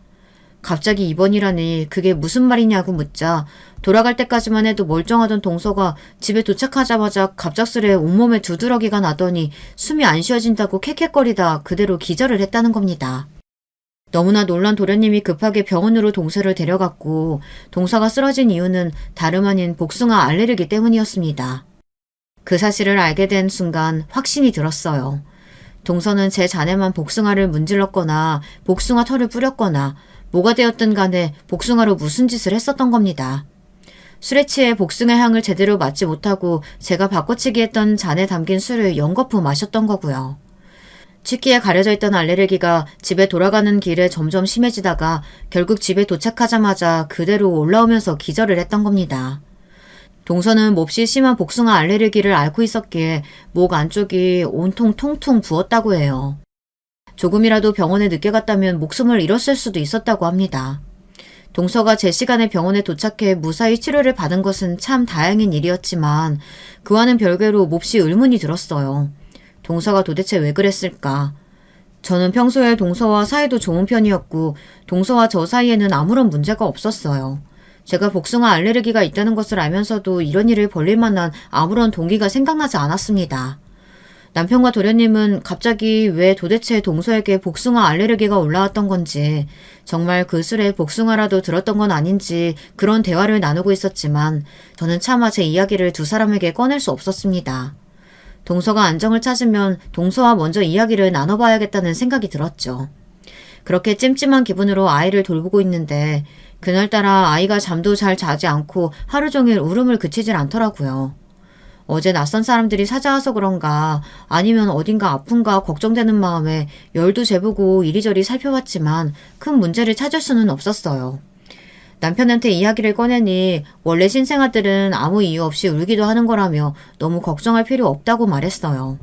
갑자기 입원이라니 그게 무슨 말이냐고 묻자 돌아갈 때까지만 해도 멀쩡하던 동서가 집에 도착하자마자 갑작스레 온몸에 두드러기가 나더니 숨이 안 쉬어진다고 캑캑거리다 그대로 기절을 했다는 겁니다. 너무나 놀란 도련님이 급하게 병원으로 동서를 데려갔고 동서가 쓰러진 이유는 다름 아닌 복숭아 알레르기 때문이었습니다. 그 사실을 알게 된 순간 확신이 들었어요. 동서는 제 잔에만 복숭아를 문질렀거나 복숭아 털을 뿌렸거나 뭐가 되었든 간에 복숭아로 무슨 짓을 했었던 겁니다. 술에 취해 복숭아 향을 제대로 맡지 못하고 제가 바꿔치기 했던 잔에 담긴 술을 연거푸 마셨던 거고요. 취기에 가려져 있던 알레르기가 집에 돌아가는 길에 점점 심해지다가 결국 집에 도착하자마자 그대로 올라오면서 기절을 했던 겁니다. 동서는 몹시 심한 복숭아 알레르기를 앓고 있었기에 목 안쪽이 온통 통통 부었다고 해요. 조금이라도 병원에 늦게 갔다면 목숨을 잃었을 수도 있었다고 합니다. 동서가 제 시간에 병원에 도착해 무사히 치료를 받은 것은 참 다행인 일이었지만 그와는 별개로 몹시 의문이 들었어요. 동서가 도대체 왜 그랬을까? 저는 평소에 동서와 사이도 좋은 편이었고 동서와 저 사이에는 아무런 문제가 없었어요. 제가 복숭아 알레르기가 있다는 것을 알면서도 이런 일을 벌릴 만한 아무런 동기가 생각나지 않았습니다. 남편과 도련님은 갑자기 왜 도대체 동서에게 복숭아 알레르기가 올라왔던 건지 정말 그 술에 복숭아라도 들었던 건 아닌지 그런 대화를 나누고 있었지만 저는 차마 제 이야기를 두 사람에게 꺼낼 수 없었습니다. 동서가 안정을 찾으면 동서와 먼저 이야기를 나눠봐야겠다는 생각이 들었죠. 그렇게 찜찜한 기분으로 아이를 돌보고 있는데 그날따라 아이가 잠도 잘 자지 않고 하루 종일 울음을 그치질 않더라고요. 어제 낯선 사람들이 찾아와서 그런가 아니면 어딘가 아픈가 걱정되는 마음에 열도 재보고 이리저리 살펴봤지만 큰 문제를 찾을 수는 없었어요. 남편한테 이야기를 꺼내니 원래 신생아들은 아무 이유 없이 울기도 하는 거라며 너무 걱정할 필요 없다고 말했어요.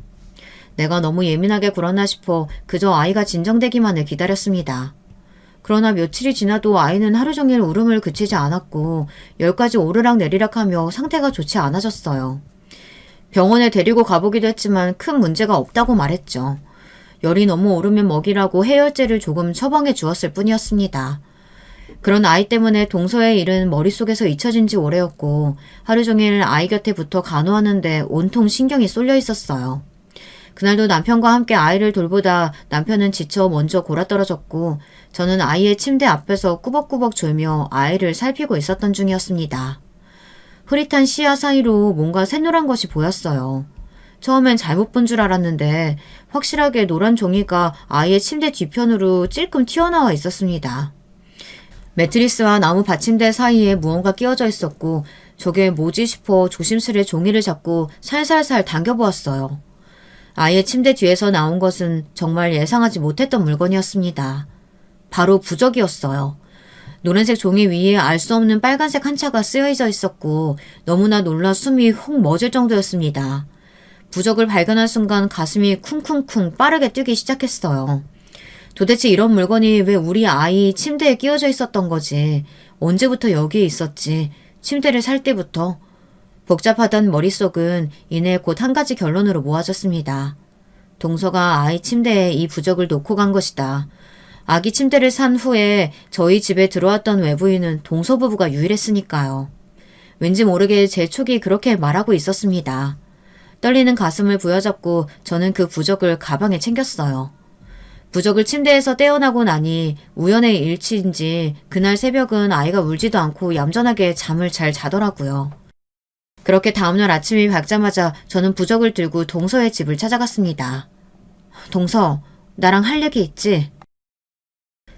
내가 너무 예민하게 굴었나 싶어 그저 아이가 진정되기만을 기다렸습니다. 그러나 며칠이 지나도 아이는 하루 종일 울음을 그치지 않았고 열까지 오르락내리락하며 상태가 좋지 않아졌어요. 병원에 데리고 가보기도 했지만 큰 문제가 없다고 말했죠. 열이 너무 오르면 먹이라고 해열제를 조금 처방해 주었을 뿐이었습니다. 그런 아이 때문에 동서의 일은 머릿속에서 잊혀진 지 오래였고 하루 종일 아이 곁에 붙어 간호하는데 온통 신경이 쏠려 있었어요. 그날도 남편과 함께 아이를 돌보다 남편은 지쳐 먼저 골아떨어졌고 저는 아이의 침대 앞에서 꾸벅꾸벅 졸며 아이를 살피고 있었던 중이었습니다. 흐릿한 시야 사이로 뭔가 새노란 것이 보였어요. 처음엔 잘못 본 줄 알았는데 확실하게 노란 종이가 아이의 침대 뒤편으로 찔끔 튀어나와 있었습니다. 매트리스와 나무 받침대 사이에 무언가 끼워져 있었고 저게 뭐지 싶어 조심스레 종이를 잡고 살살살 당겨보았어요. 아이의 침대 뒤에서 나온 것은 정말 예상하지 못했던 물건이었습니다. 바로 부적이었어요. 노란색 종이 위에 알 수 없는 빨간색 한자가 쓰여져 있었고 너무나 놀라 숨이 훅 멎을 정도였습니다. 부적을 발견한 순간 가슴이 쿵쿵쿵 빠르게 뛰기 시작했어요. 도대체 이런 물건이 왜 우리 아이 침대에 끼워져 있었던 거지? 언제부터 여기에 있었지? 침대를 살 때부터? 복잡하던 머릿속은 이내 곧 한 가지 결론으로 모아졌습니다. 동서가 아이 침대에 이 부적을 놓고 간 것이다. 아기 침대를 산 후에 저희 집에 들어왔던 외부인은 동서 부부가 유일했으니까요. 왠지 모르게 제 촉이 그렇게 말하고 있었습니다. 떨리는 가슴을 부여잡고 저는 그 부적을 가방에 챙겼어요. 부적을 침대에서 떼어나고 나니 우연의 일치인지 그날 새벽은 아이가 울지도 않고 얌전하게 잠을 잘 자더라고요. 그렇게 다음날 아침이 밝자마자 저는 부적을 들고 동서의 집을 찾아갔습니다. 동서, 나랑 할 얘기 있지?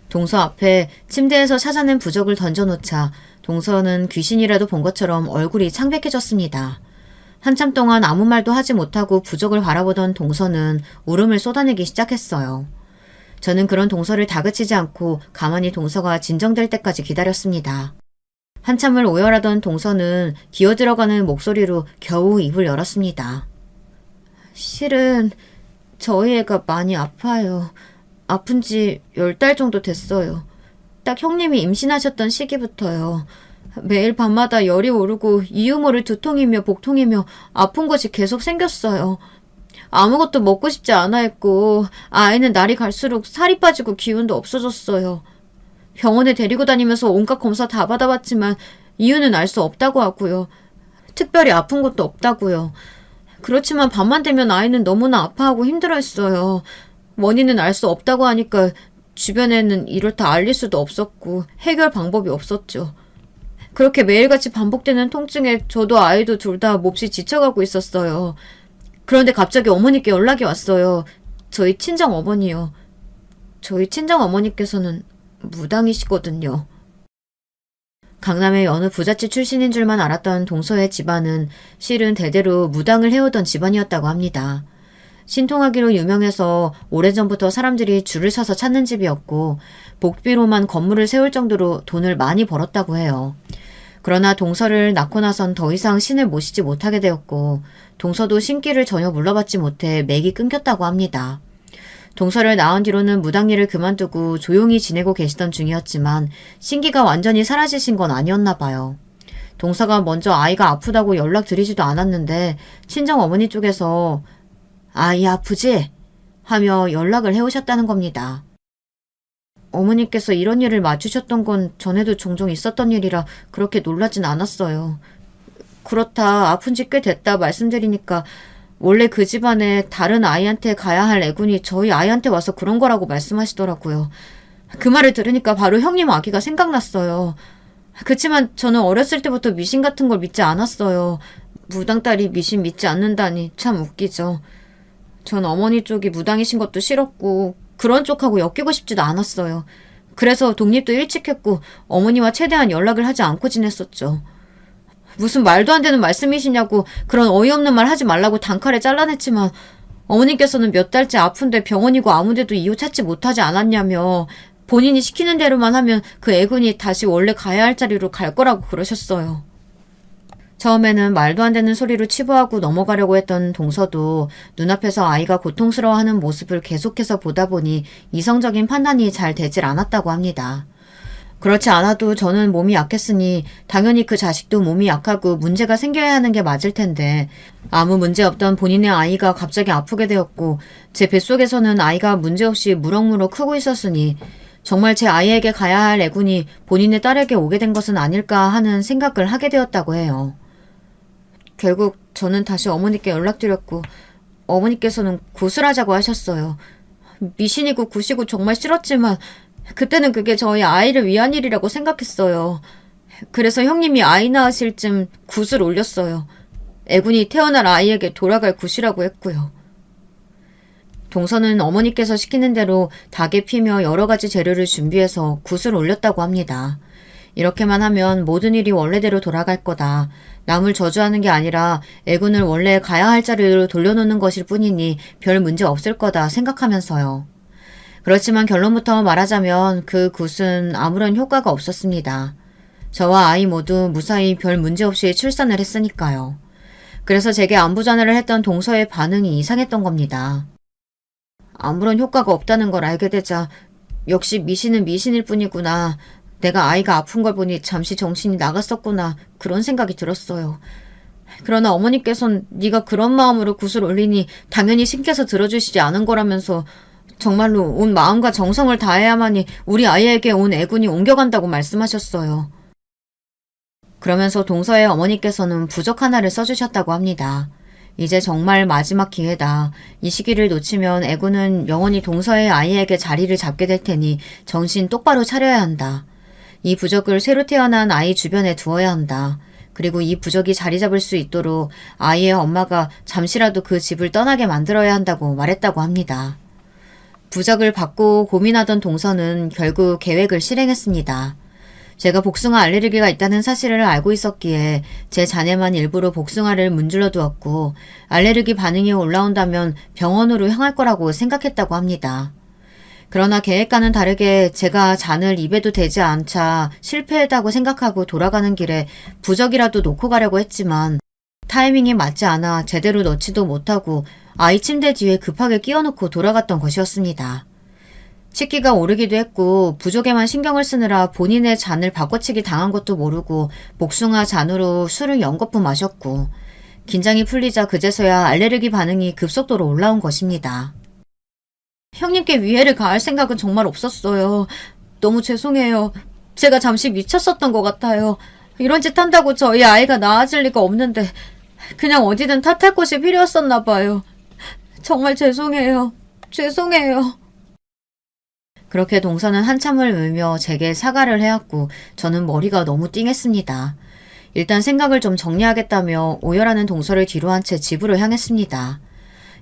동서 앞에 침대에서 찾아낸 부적을 던져놓자 동서는 귀신이라도 본 것처럼 얼굴이 창백해졌습니다. 한참 동안 아무 말도 하지 못하고 부적을 바라보던 동서는 울음을 쏟아내기 시작했어요. 저는 그런 동서를 다그치지 않고 가만히 동서가 진정될 때까지 기다렸습니다. 한참을 오열하던 동서는 기어들어가는 목소리로 겨우 입을 열었습니다. 실은 저희 애가 많이 아파요. 아픈 지 10달 정도 됐어요. 딱 형님이 임신하셨던 시기부터요. 매일 밤마다 열이 오르고 이유 모를 두통이며 복통이며 아픈 것이 계속 생겼어요. 아무것도 먹고 싶지 않아 했고 아이는 날이 갈수록 살이 빠지고 기운도 없어졌어요. 병원에 데리고 다니면서 온갖 검사 다 받아봤지만 이유는 알 수 없다고 하고요. 특별히 아픈 것도 없다고요. 그렇지만 밤만 되면 아이는 너무나 아파하고 힘들어했어요. 원인은 알 수 없다고 하니까 주변에는 이렇다 알릴 수도 없었고 해결 방법이 없었죠. 그렇게 매일같이 반복되는 통증에 저도 아이도 둘 다 몹시 지쳐가고 있었어요. 그런데 갑자기 어머니께 연락이 왔어요. 저희 친정 어머니요. 저희 친정 어머니께서는 무당이시거든요. 강남의 어느 부잣집 출신인 줄만 알았던 동서의 집안은 실은 대대로 무당을 해오던 집안이었다고 합니다. 신통하기로 유명해서 오래전부터 사람들이 줄을 서서 찾는 집이었고 복비로만 건물을 세울 정도로 돈을 많이 벌었다고 해요. 그러나 동서를 낳고 나선 더 이상 신을 모시지 못하게 되었고 동서도 신기를 전혀 물러받지 못해 맥이 끊겼다고 합니다. 동서를 낳은 뒤로는 무당일을 그만두고 조용히 지내고 계시던 중이었지만 신기가 완전히 사라지신 건 아니었나 봐요. 동서가 먼저 아이가 아프다고 연락드리지도 않았는데 친정 어머니 쪽에서 아이 아프지? 하며 연락을 해오셨다는 겁니다. 어머니께서 이런 일을 맞추셨던 건 전에도 종종 있었던 일이라 그렇게 놀라진 않았어요. 그렇다 아픈 지 꽤 됐다 말씀드리니까 원래 그 집안에 다른 아이한테 가야 할 애군이 저희 아이한테 와서 그런 거라고 말씀하시더라고요. 그 말을 들으니까 바로 형님 아기가 생각났어요. 그치만 저는 어렸을 때부터 미신 같은 걸 믿지 않았어요. 무당딸이 미신 믿지 않는다니 참 웃기죠. 전 어머니 쪽이 무당이신 것도 싫었고 그런 쪽하고 엮이고 싶지도 않았어요. 그래서 독립도 일찍 했고 어머니와 최대한 연락을 하지 않고 지냈었죠. 무슨 말도 안 되는 말씀이시냐고 그런 어이없는 말 하지 말라고 단칼에 잘라냈지만 어머니께서는 몇 달째 아픈데 병원이고 아무데도 이유 찾지 못하지 않았냐며 본인이 시키는 대로만 하면 그 애군이 다시 원래 가야 할 자리로 갈 거라고 그러셨어요. 처음에는 말도 안 되는 소리로 치부하고 넘어가려고 했던 동서도 눈앞에서 아이가 고통스러워하는 모습을 계속해서 보다 보니 이성적인 판단이 잘 되질 않았다고 합니다. 그렇지 않아도 저는 몸이 약했으니 당연히 그 자식도 몸이 약하고 문제가 생겨야 하는 게 맞을 텐데 아무 문제 없던 본인의 아이가 갑자기 아프게 되었고 제 뱃속에서는 아이가 문제없이 무럭무럭 크고 있었으니 정말 제 아이에게 가야 할 애군이 본인의 딸에게 오게 된 것은 아닐까 하는 생각을 하게 되었다고 해요. 결국 저는 다시 어머니께 연락드렸고 어머니께서는 구슬하자고 하셨어요. 미신이고 굿이고 정말 싫었지만 그때는 그게 저희 아이를 위한 일이라고 생각했어요. 그래서 형님이 아이 낳으실 쯤 굿을 올렸어요. 애군이 태어날 아이에게 돌아갈 굿이라고 했고요. 동서는 어머니께서 시키는 대로 닭에 피며 여러 가지 재료를 준비해서 굿을 올렸다고 합니다. 이렇게만 하면 모든 일이 원래대로 돌아갈 거다. 남을 저주하는 게 아니라 애군을 원래 가야 할 자리로 돌려놓는 것일 뿐이니 별 문제 없을 거다 생각하면서요. 그렇지만 결론부터 말하자면 그 굿은 아무런 효과가 없었습니다. 저와 아이 모두 무사히 별 문제 없이 출산을 했으니까요. 그래서 제게 안부 전화를 했던 동서의 반응이 이상했던 겁니다. 아무런 효과가 없다는 걸 알게 되자 역시 미신은 미신일 뿐이구나. 내가 아이가 아픈 걸 보니 잠시 정신이 나갔었구나. 그런 생각이 들었어요. 그러나 어머니께선 네가 그런 마음으로 굿을 올리니 당연히 신께서 들어주시지 않은 거라면서 정말로 온 마음과 정성을 다해야만이 우리 아이에게 온 애군이 옮겨간다고 말씀하셨어요. 그러면서 동서의 어머니께서는 부적 하나를 써주셨다고 합니다. 이제 정말 마지막 기회다. 이 시기를 놓치면 애군은 영원히 동서의 아이에게 자리를 잡게 될 테니 정신 똑바로 차려야 한다. 이 부적을 새로 태어난 아이 주변에 두어야 한다. 그리고 이 부적이 자리 잡을 수 있도록 아이의 엄마가 잠시라도 그 집을 떠나게 만들어야 한다고 말했다고 합니다. 부적을 받고 고민하던 동서는 결국 계획을 실행했습니다. 제가 복숭아 알레르기가 있다는 사실을 알고 있었기에 제 자네만 일부러 복숭아를 문질러 두었고 알레르기 반응이 올라온다면 병원으로 향할 거라고 생각했다고 합니다. 그러나 계획과는 다르게 제가 잔을 입에도 대지 않자 실패했다고 생각하고 돌아가는 길에 부적이라도 놓고 가려고 했지만 타이밍이 맞지 않아 제대로 넣지도 못하고 아이 침대 뒤에 급하게 끼워놓고 돌아갔던 것이었습니다. 치기가 오르기도 했고 부족에만 신경을 쓰느라 본인의 잔을 바꿔치기 당한 것도 모르고 복숭아 잔으로 술을 연거푸 마셨고 긴장이 풀리자 그제서야 알레르기 반응이 급속도로 올라온 것입니다. 형님께 위해를 가할 생각은 정말 없었어요. 너무 죄송해요. 제가 잠시 미쳤었던 것 같아요. 이런 짓 한다고 저희 아이가 나아질 리가 없는데 그냥 어디든 탓할 곳이 필요했었나 봐요. 정말 죄송해요. 죄송해요. 그렇게 동서는 한참을 울며 제게 사과를 해왔고 저는 머리가 너무 띵했습니다. 일단 생각을 좀 정리하겠다며 오열하는 동서를 뒤로 한 채 집으로 향했습니다.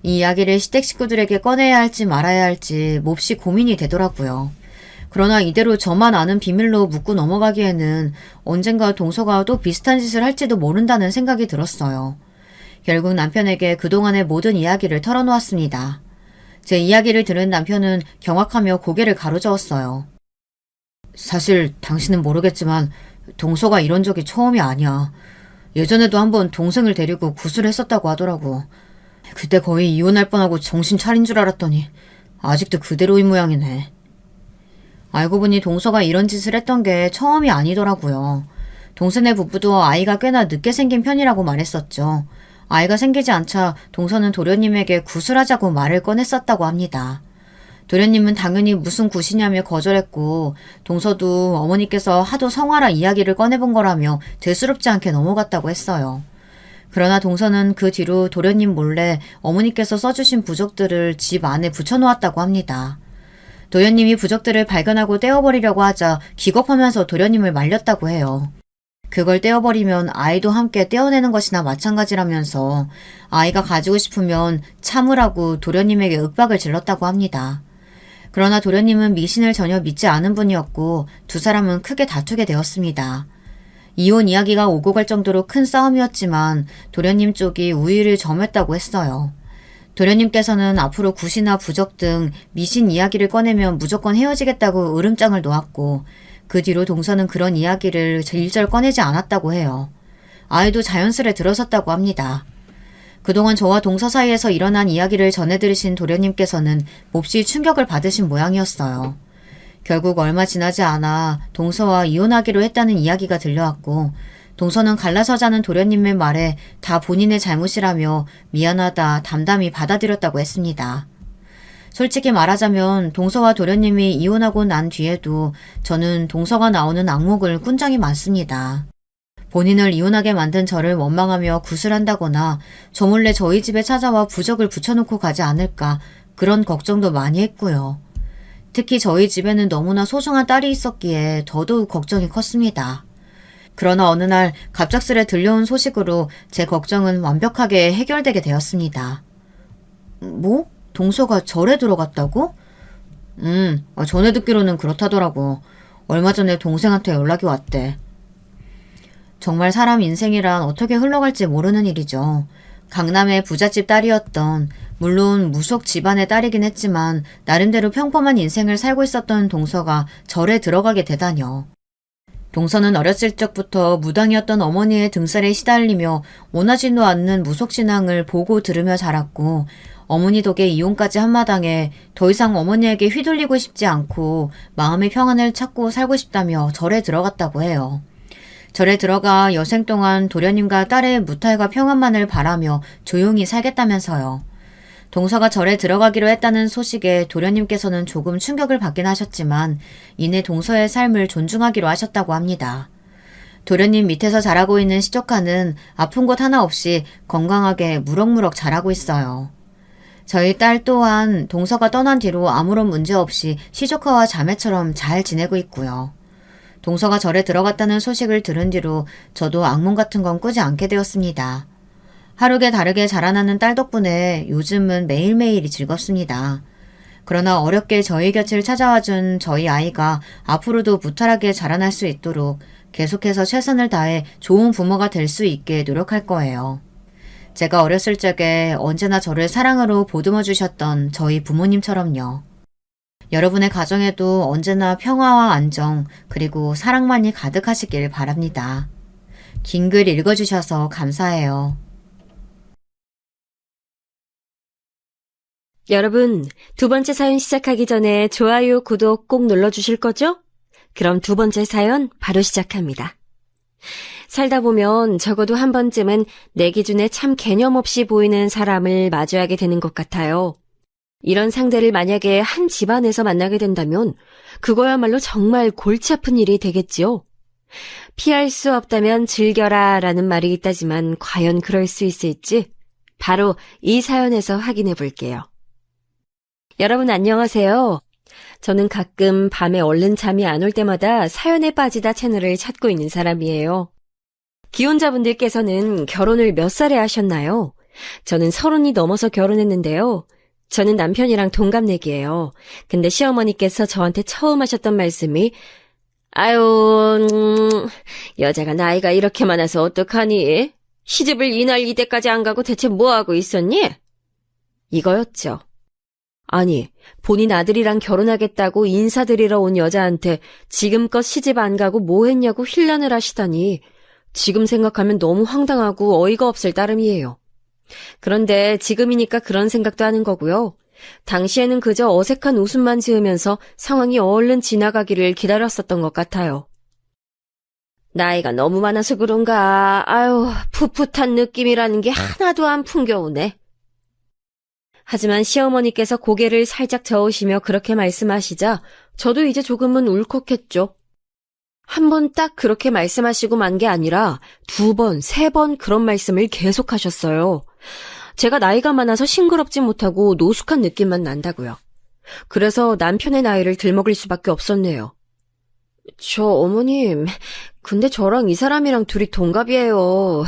이 이야기를 시댁 식구들에게 꺼내야 할지 말아야 할지 몹시 고민이 되더라고요. 그러나 이대로 저만 아는 비밀로 묻고 넘어가기에는 언젠가 동서가 또 비슷한 짓을 할지도 모른다는 생각이 들었어요. 결국 남편에게 그동안의 모든 이야기를 털어놓았습니다. 제 이야기를 들은 남편은 경악하며 고개를 가로저었어요. 사실 당신은 모르겠지만 동서가 이런 적이 처음이 아니야. 예전에도 한번 동생을 데리고 구슬을 했었다고 하더라고. 그때 거의 이혼할 뻔하고 정신 차린 줄 알았더니 아직도 그대로인 모양이네. 알고 보니 동서가 이런 짓을 했던 게 처음이 아니더라고요. 동생네 부부도 아이가 꽤나 늦게 생긴 편이라고 말했었죠. 아이가 생기지 않자 동서는 도련님에게 구슬하자고 말을 꺼냈었다고 합니다. 도련님은 당연히 무슨 굿이냐며 거절했고 동서도 어머니께서 하도 성화라 이야기를 꺼내본 거라며 대수롭지 않게 넘어갔다고 했어요. 그러나 동서는 그 뒤로 도련님 몰래 어머니께서 써주신 부적들을 집 안에 붙여놓았다고 합니다. 도련님이 부적들을 발견하고 떼어버리려고 하자 기겁하면서 도련님을 말렸다고 해요. 그걸 떼어버리면 아이도 함께 떼어내는 것이나 마찬가지라면서 아이가 가지고 싶으면 참으라고 도련님에게 윽박을 질렀다고 합니다. 그러나 도련님은 미신을 전혀 믿지 않은 분이었고 두 사람은 크게 다투게 되었습니다. 이혼 이야기가 오고 갈 정도로 큰 싸움이었지만 도련님 쪽이 우위를 점했다고 했어요. 도련님께서는 앞으로 굿이나 부적 등 미신 이야기를 꺼내면 무조건 헤어지겠다고 으름장을 놓았고 그 뒤로 동서는 그런 이야기를 일절 꺼내지 않았다고 해요. 아이도 자연스레 들어섰다고 합니다. 그동안 저와 동서 사이에서 일어난 이야기를 전해 들으신 도련님께서는 몹시 충격을 받으신 모양이었어요. 결국 얼마 지나지 않아 동서와 이혼하기로 했다는 이야기가 들려왔고 동서는 갈라서자는 도련님의 말에 다 본인의 잘못이라며 미안하다 담담히 받아들였다고 했습니다. 솔직히 말하자면 동서와 도련님이 이혼하고 난 뒤에도 저는 동서가 나오는 악몽을 꾼 적이 많습니다. 본인을 이혼하게 만든 저를 원망하며 구슬한다거나 저 몰래 저희 집에 찾아와 부적을 붙여놓고 가지 않을까 그런 걱정도 많이 했고요. 특히 저희 집에는 너무나 소중한 딸이 있었기에 더더욱 걱정이 컸습니다. 그러나 어느 날 갑작스레 들려온 소식으로 제 걱정은 완벽하게 해결되게 되었습니다. 뭐? 동서가 절에 들어갔다고? 전에 듣기로는 그렇다더라고. 얼마 전에 동생한테 연락이 왔대. 정말 사람 인생이란 어떻게 흘러갈지 모르는 일이죠. 강남의 부잣집 딸이었던, 물론 무속 집안의 딸이긴 했지만 나름대로 평범한 인생을 살고 있었던 동서가 절에 들어가게 되다뇨. 동서는 어렸을 적부터 무당이었던 어머니의 등살에 시달리며 원하지도 않는 무속신앙을 보고 들으며 자랐고 어머니 덕에 이혼까지 한 마당에 더 이상 어머니에게 휘둘리고 싶지 않고 마음의 평안을 찾고 살고 싶다며 절에 들어갔다고 해요. 절에 들어가 여생 동안 도련님과 딸의 무탈과 평안만을 바라며 조용히 살겠다면서요. 동서가 절에 들어가기로 했다는 소식에 도련님께서는 조금 충격을 받긴 하셨지만 이내 동서의 삶을 존중하기로 하셨다고 합니다. 도련님 밑에서 자라고 있는 시조카는 아픈 곳 하나 없이 건강하게 무럭무럭 자라고 있어요. 저희 딸 또한 동서가 떠난 뒤로 아무런 문제 없이 시조카와 자매처럼 잘 지내고 있고요. 동서가 절에 들어갔다는 소식을 들은 뒤로 저도 악몽 같은 건 꾸지 않게 되었습니다. 하루게 다르게 자라나는 딸 덕분에 요즘은 매일매일이 즐겁습니다. 그러나 어렵게 저희 곁을 찾아와준 저희 아이가 앞으로도 무탈하게 자라날 수 있도록 계속해서 최선을 다해 좋은 부모가 될 수 있게 노력할 거예요. 제가 어렸을 적에 언제나 저를 사랑으로 보듬어 주셨던 저희 부모님처럼요. 여러분의 가정에도 언제나 평화와 안정 그리고 사랑만이 가득하시길 바랍니다. 긴 글 읽어주셔서 감사해요. 여러분, 두 번째 사연 시작하기 전에 좋아요, 구독 꼭 눌러주실 거죠? 그럼 두 번째 사연 바로 시작합니다. 살다 보면 적어도 한 번쯤은 내 기준에 참 개념 없이 보이는 사람을 마주하게 되는 것 같아요. 이런 상대를 만약에 한 집안에서 만나게 된다면 그거야말로 정말 골치 아픈 일이 되겠지요. 피할 수 없다면 즐겨라 라는 말이 있다지만 과연 그럴 수 있을지 바로 이 사연에서 확인해 볼게요. 여러분 안녕하세요. 저는 가끔 밤에 얼른 잠이 안 올 때마다 사연에 빠지다 채널을 찾고 있는 사람이에요. 기혼자분들께서는 결혼을 몇 살에 하셨나요? 저는 30이 넘어서 결혼했는데요. 저는 남편이랑 동갑내기예요. 근데 시어머니께서 저한테 처음 하셨던 말씀이 아유, 여자가 나이가 이렇게 많아서 어떡하니? 시집을 이날 이때까지 안 가고 대체 뭐하고 있었니? 이거였죠. 아니, 본인 아들이랑 결혼하겠다고 인사드리러 온 여자한테 지금껏 시집 안 가고 뭐 했냐고 힐난을 하시다니 지금 생각하면 너무 황당하고 어이가 없을 따름이에요. 그런데 지금이니까 그런 생각도 하는 거고요. 당시에는 그저 어색한 웃음만 지으면서 상황이 얼른 지나가기를 기다렸었던 것 같아요. 나이가 너무 많아서 그런가. 아유, 풋풋한 느낌이라는 게 하나도 안 풍겨오네. 하지만 시어머니께서 고개를 살짝 저으시며 그렇게 말씀하시자 저도 이제 조금은 울컥했죠. 한 번 딱 그렇게 말씀하시고 만 게 아니라 2번, 3번 그런 말씀을 계속하셨어요. 제가 나이가 많아서 싱그럽지 못하고 노숙한 느낌만 난다고요. 그래서 남편의 나이를 들먹일 수밖에 없었네요. 저 어머님, 근데 저랑 이 사람이랑 둘이 동갑이에요.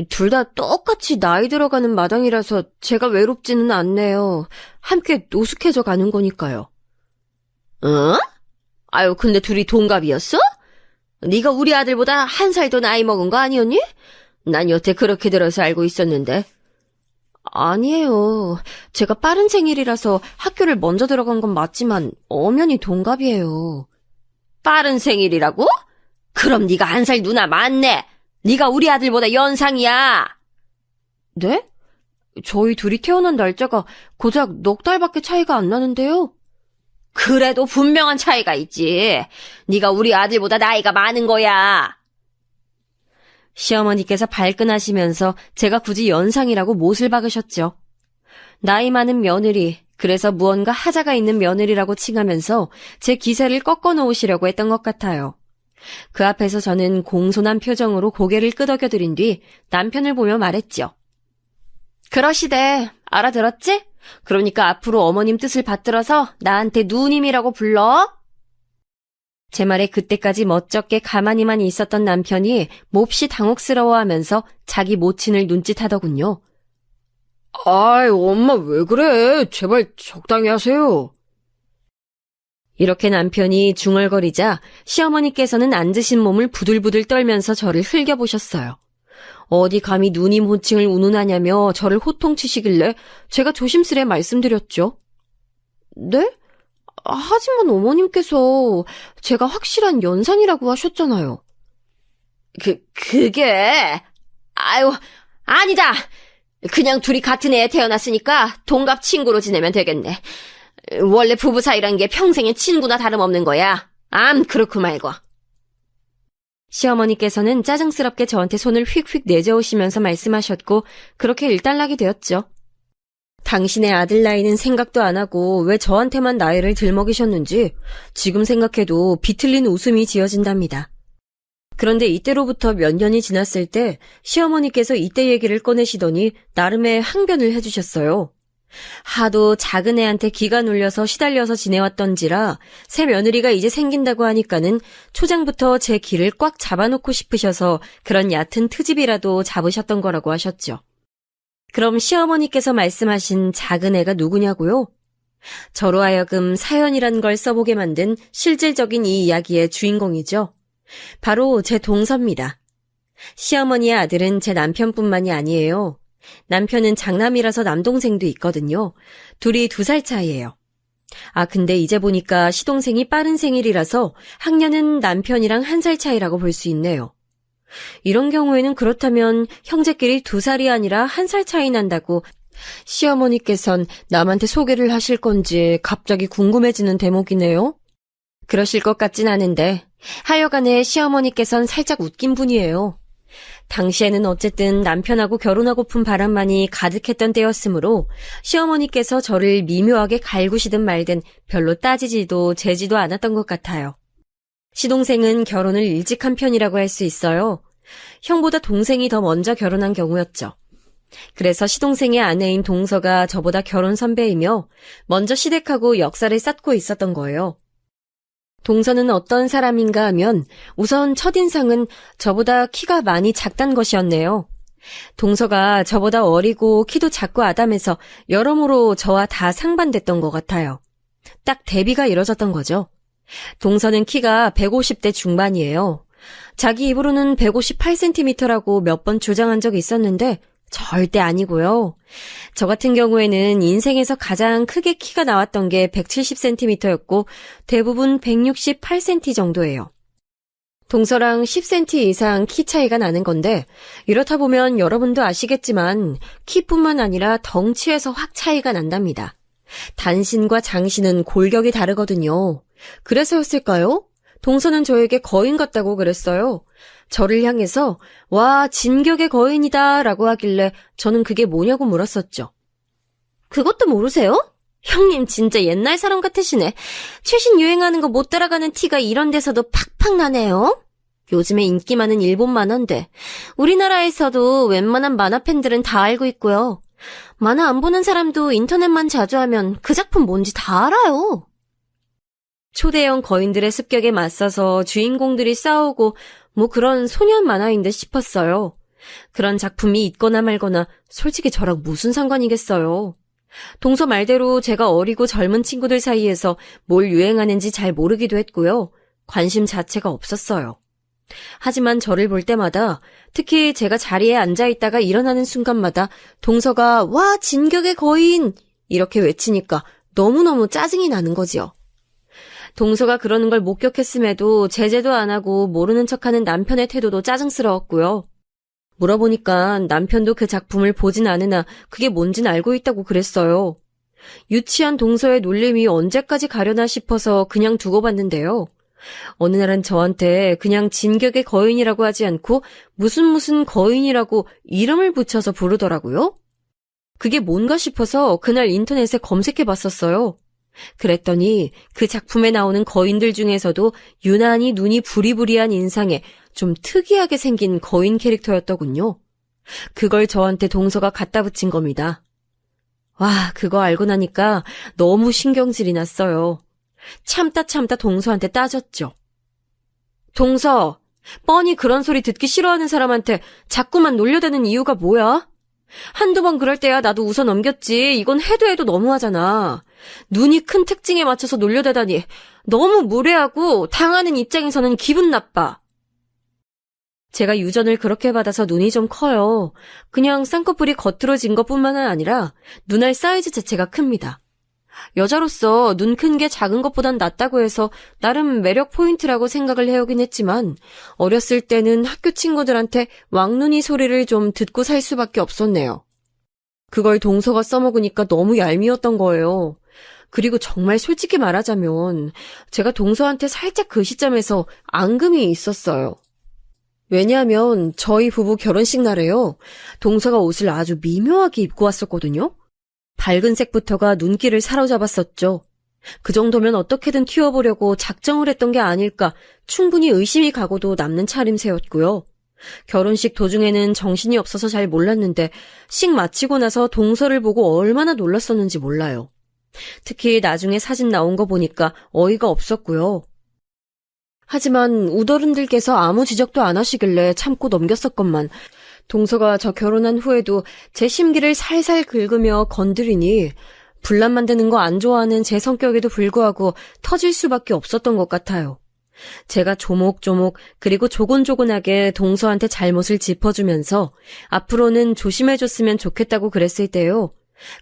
둘 다 똑같이 나이 들어가는 마당이라서 제가 외롭지는 않네요. 함께 노숙해져 가는 거니까요. 응? 아유, 근데 둘이 동갑이었어? 네가 우리 아들보다 1살 더 나이 먹은 거 아니었니? 난 여태 그렇게 들어서 알고 있었는데. 아니에요. 제가 빠른 생일이라서 학교를 먼저 들어간 건 맞지만 엄연히 동갑이에요. 빠른 생일이라고? 그럼 네가 1살 누나 맞네. 네가 우리 아들보다 연상이야. 네? 저희 둘이 태어난 날짜가 고작 넉 달밖에 차이가 안 나는데요. 그래도 분명한 차이가 있지. 네가 우리 아들보다 나이가 많은 거야. 시어머니께서 발끈하시면서 제가 굳이 연상이라고 못을 박으셨죠. 나이 많은 며느리, 그래서 무언가 하자가 있는 며느리라고 칭하면서 제 기세를 꺾어 놓으시려고 했던 것 같아요. 그 앞에서 저는 공손한 표정으로 고개를 끄덕여드린 뒤 남편을 보며 말했죠. 그러시대. 알아들었지? 그러니까 앞으로 어머님 뜻을 받들어서 나한테 누님이라고 불러. 제 말에 그때까지 멋쩍게 가만히만 있었던 남편이 몹시 당혹스러워하면서 자기 모친을 눈짓하더군요. 아이, 엄마 왜 그래? 제발 적당히 하세요. 이렇게 남편이 중얼거리자 시어머니께서는 앉으신 몸을 부들부들 떨면서 저를 흘겨보셨어요. 어디 감히 누님 호칭을 운운하냐며 저를 호통치시길래 제가 조심스레 말씀드렸죠. 네? 하지만 어머님께서 제가 확실한 연상이라고 하셨잖아요. 그게... 아유, 아니다! 그냥 둘이 같은 애에 태어났으니까 동갑 친구로 지내면 되겠네. 원래 부부 사이란 게 평생의 친구나 다름없는 거야. 그렇고 말고. 시어머니께서는 짜증스럽게 저한테 손을 휙휙 내저으시면서 말씀하셨고 그렇게 일단락이 되었죠. 당신의 아들 나이는 생각도 안 하고 왜 저한테만 나이를 들먹이셨는지 지금 생각해도 비틀린 웃음이 지어진답니다. 그런데 이때로부터 몇 년이 지났을 때 시어머니께서 이때 얘기를 꺼내시더니 나름의 항변을 해주셨어요. 하도 작은 애한테 기가 눌려서 시달려서 지내왔던지라 새 며느리가 이제 생긴다고 하니까는 초장부터 제 기를 꽉 잡아놓고 싶으셔서 그런 얕은 트집이라도 잡으셨던 거라고 하셨죠. 그럼 시어머니께서 말씀하신 작은 애가 누구냐고요? 저로 하여금 사연이란 걸 써보게 만든 실질적인 이 이야기의 주인공이죠. 바로 제 동서입니다. 시어머니의 아들은 제 남편뿐만이 아니에요. 남편은 장남이라서 남동생도 있거든요. 둘이 2살 차이예요. 근데 이제 보니까 시동생이 빠른 생일이라서 학년은 남편이랑 1살 차이라고 볼 수 있네요. 이런 경우에는 그렇다면 형제끼리 2살이 아니라 1살 차이 난다고 시어머니께선 남한테 소개를 하실 건지 갑자기 궁금해지는 대목이네요. 그러실 것 같진 않은데 하여간에 시어머니께선 살짝 웃긴 분이에요. 당시에는 어쨌든 남편하고 결혼하고픈 바람만이 가득했던 때였으므로 시어머니께서 저를 미묘하게 갈구시든 말든 별로 따지지도 재지도 않았던 것 같아요. 시동생은 결혼을 일찍 한 편이라고 할 수 있어요. 형보다 동생이 더 먼저 결혼한 경우였죠. 그래서 시동생의 아내인 동서가 저보다 결혼 선배이며 먼저 시댁하고 역사를 쌓고 있었던 거예요. 동서는 어떤 사람인가 하면 우선 첫인상은 저보다 키가 많이 작단 것이었네요. 동서가 저보다 어리고 키도 작고 아담해서 여러모로 저와 다 상반됐던 것 같아요. 딱 대비가 이뤄졌던 거죠. 동서는 키가 150대 중반이에요. 자기 입으로는 158cm라고 몇 번 주장한 적이 있었는데 절대 아니고요. 저 같은 경우에는 인생에서 가장 크게 키가 나왔던 게 170cm였고 대부분 168cm 정도예요. 동서랑 10cm 이상 키 차이가 나는 건데 이렇다 보면 여러분도 아시겠지만 키뿐만 아니라 덩치에서 확 차이가 난답니다. 단신과 장신은 골격이 다르거든요. 그래서였을까요? 동서는 저에게 거인 같다고 그랬어요. 저를 향해서 와 진격의 거인이다 라고 하길래 저는 그게 뭐냐고 물었었죠. 그것도 모르세요? 형님 진짜 옛날 사람 같으시네. 최신 유행하는 거 못 따라가는 티가 이런 데서도 팍팍 나네요. 요즘에 인기 많은 일본 만화인데 우리나라에서도 웬만한 만화 팬들은 다 알고 있고요. 만화 안 보는 사람도 인터넷만 자주 하면 그 작품 뭔지 다 알아요. 초대형 거인들의 습격에 맞서서 주인공들이 싸우고 뭐 그런 소년 만화인 듯 싶었어요. 그런 작품이 있거나 말거나 솔직히 저랑 무슨 상관이겠어요. 동서 말대로 제가 어리고 젊은 친구들 사이에서 뭘 유행하는지 잘 모르기도 했고요. 관심 자체가 없었어요. 하지만 저를 볼 때마다 특히 제가 자리에 앉아있다가 일어나는 순간마다 동서가 와 진격의 거인 이렇게 외치니까 너무너무 짜증이 나는 거지요. 동서가 그러는 걸 목격했음에도 제재도 안 하고 모르는 척하는 남편의 태도도 짜증스러웠고요. 물어보니까 남편도 그 작품을 보진 않으나 그게 뭔진 알고 있다고 그랬어요. 유치한 동서의 놀림이 언제까지 가려나 싶어서 그냥 두고 봤는데요. 어느 날은 저한테 그냥 진격의 거인이라고 하지 않고 무슨 거인이라고 이름을 붙여서 부르더라고요. 그게 뭔가 싶어서 그날 인터넷에 검색해 봤었어요. 그랬더니 그 작품에 나오는 거인들 중에서도 유난히 눈이 부리부리한 인상에 좀 특이하게 생긴 거인 캐릭터였더군요. 그걸 저한테 동서가 갖다 붙인 겁니다. 와, 그거 알고 나니까 너무 신경질이 났어요. 참다 동서한테 따졌죠. 동서, 뻔히 그런 소리 듣기 싫어하는 사람한테 자꾸만 놀려대는 이유가 뭐야? 한두 번 그럴 때야 나도 웃어 넘겼지. 이건 해도 너무하잖아. 눈이 큰 특징에 맞춰서 놀려대다니 너무 무례하고 당하는 입장에서는 기분 나빠. 제가 유전을 그렇게 받아서 눈이 좀 커요. 그냥 쌍꺼풀이 겉으로 진 것뿐만 아니라 눈알 사이즈 자체가 큽니다. 여자로서 눈 큰 게 작은 것보단 낫다고 해서 나름 매력 포인트라고 생각을 해오긴 했지만 어렸을 때는 학교 친구들한테 왕눈이 소리를 좀 듣고 살 수밖에 없었네요. 그걸 동서가 써먹으니까 너무 얄미웠던 거예요. 그리고 정말 솔직히 말하자면 제가 동서한테 살짝 그 시점에서 앙금이 있었어요. 왜냐하면 저희 부부 결혼식 날에요. 동서가 옷을 아주 미묘하게 입고 왔었거든요. 밝은 색부터가 눈길을 사로잡았었죠. 그 정도면 어떻게든 튀어보려고 작정을 했던 게 아닐까 충분히 의심이 가고도 남는 차림새였고요. 결혼식 도중에는 정신이 없어서 잘 몰랐는데 식 마치고 나서 동서를 보고 얼마나 놀랐었는지 몰라요. 특히 나중에 사진 나온 거 보니까 어이가 없었고요. 하지만 우더른들께서 아무 지적도 안 하시길래 참고 넘겼었건만 동서가 저 결혼한 후에도 제 심기를 살살 긁으며 건드리니 분란 만드는 거 안 좋아하는 제 성격에도 불구하고 터질 수밖에 없었던 것 같아요. 제가 조목조목 그리고 조곤조곤하게 동서한테 잘못을 짚어주면서 앞으로는 조심해줬으면 좋겠다고 그랬을 때요.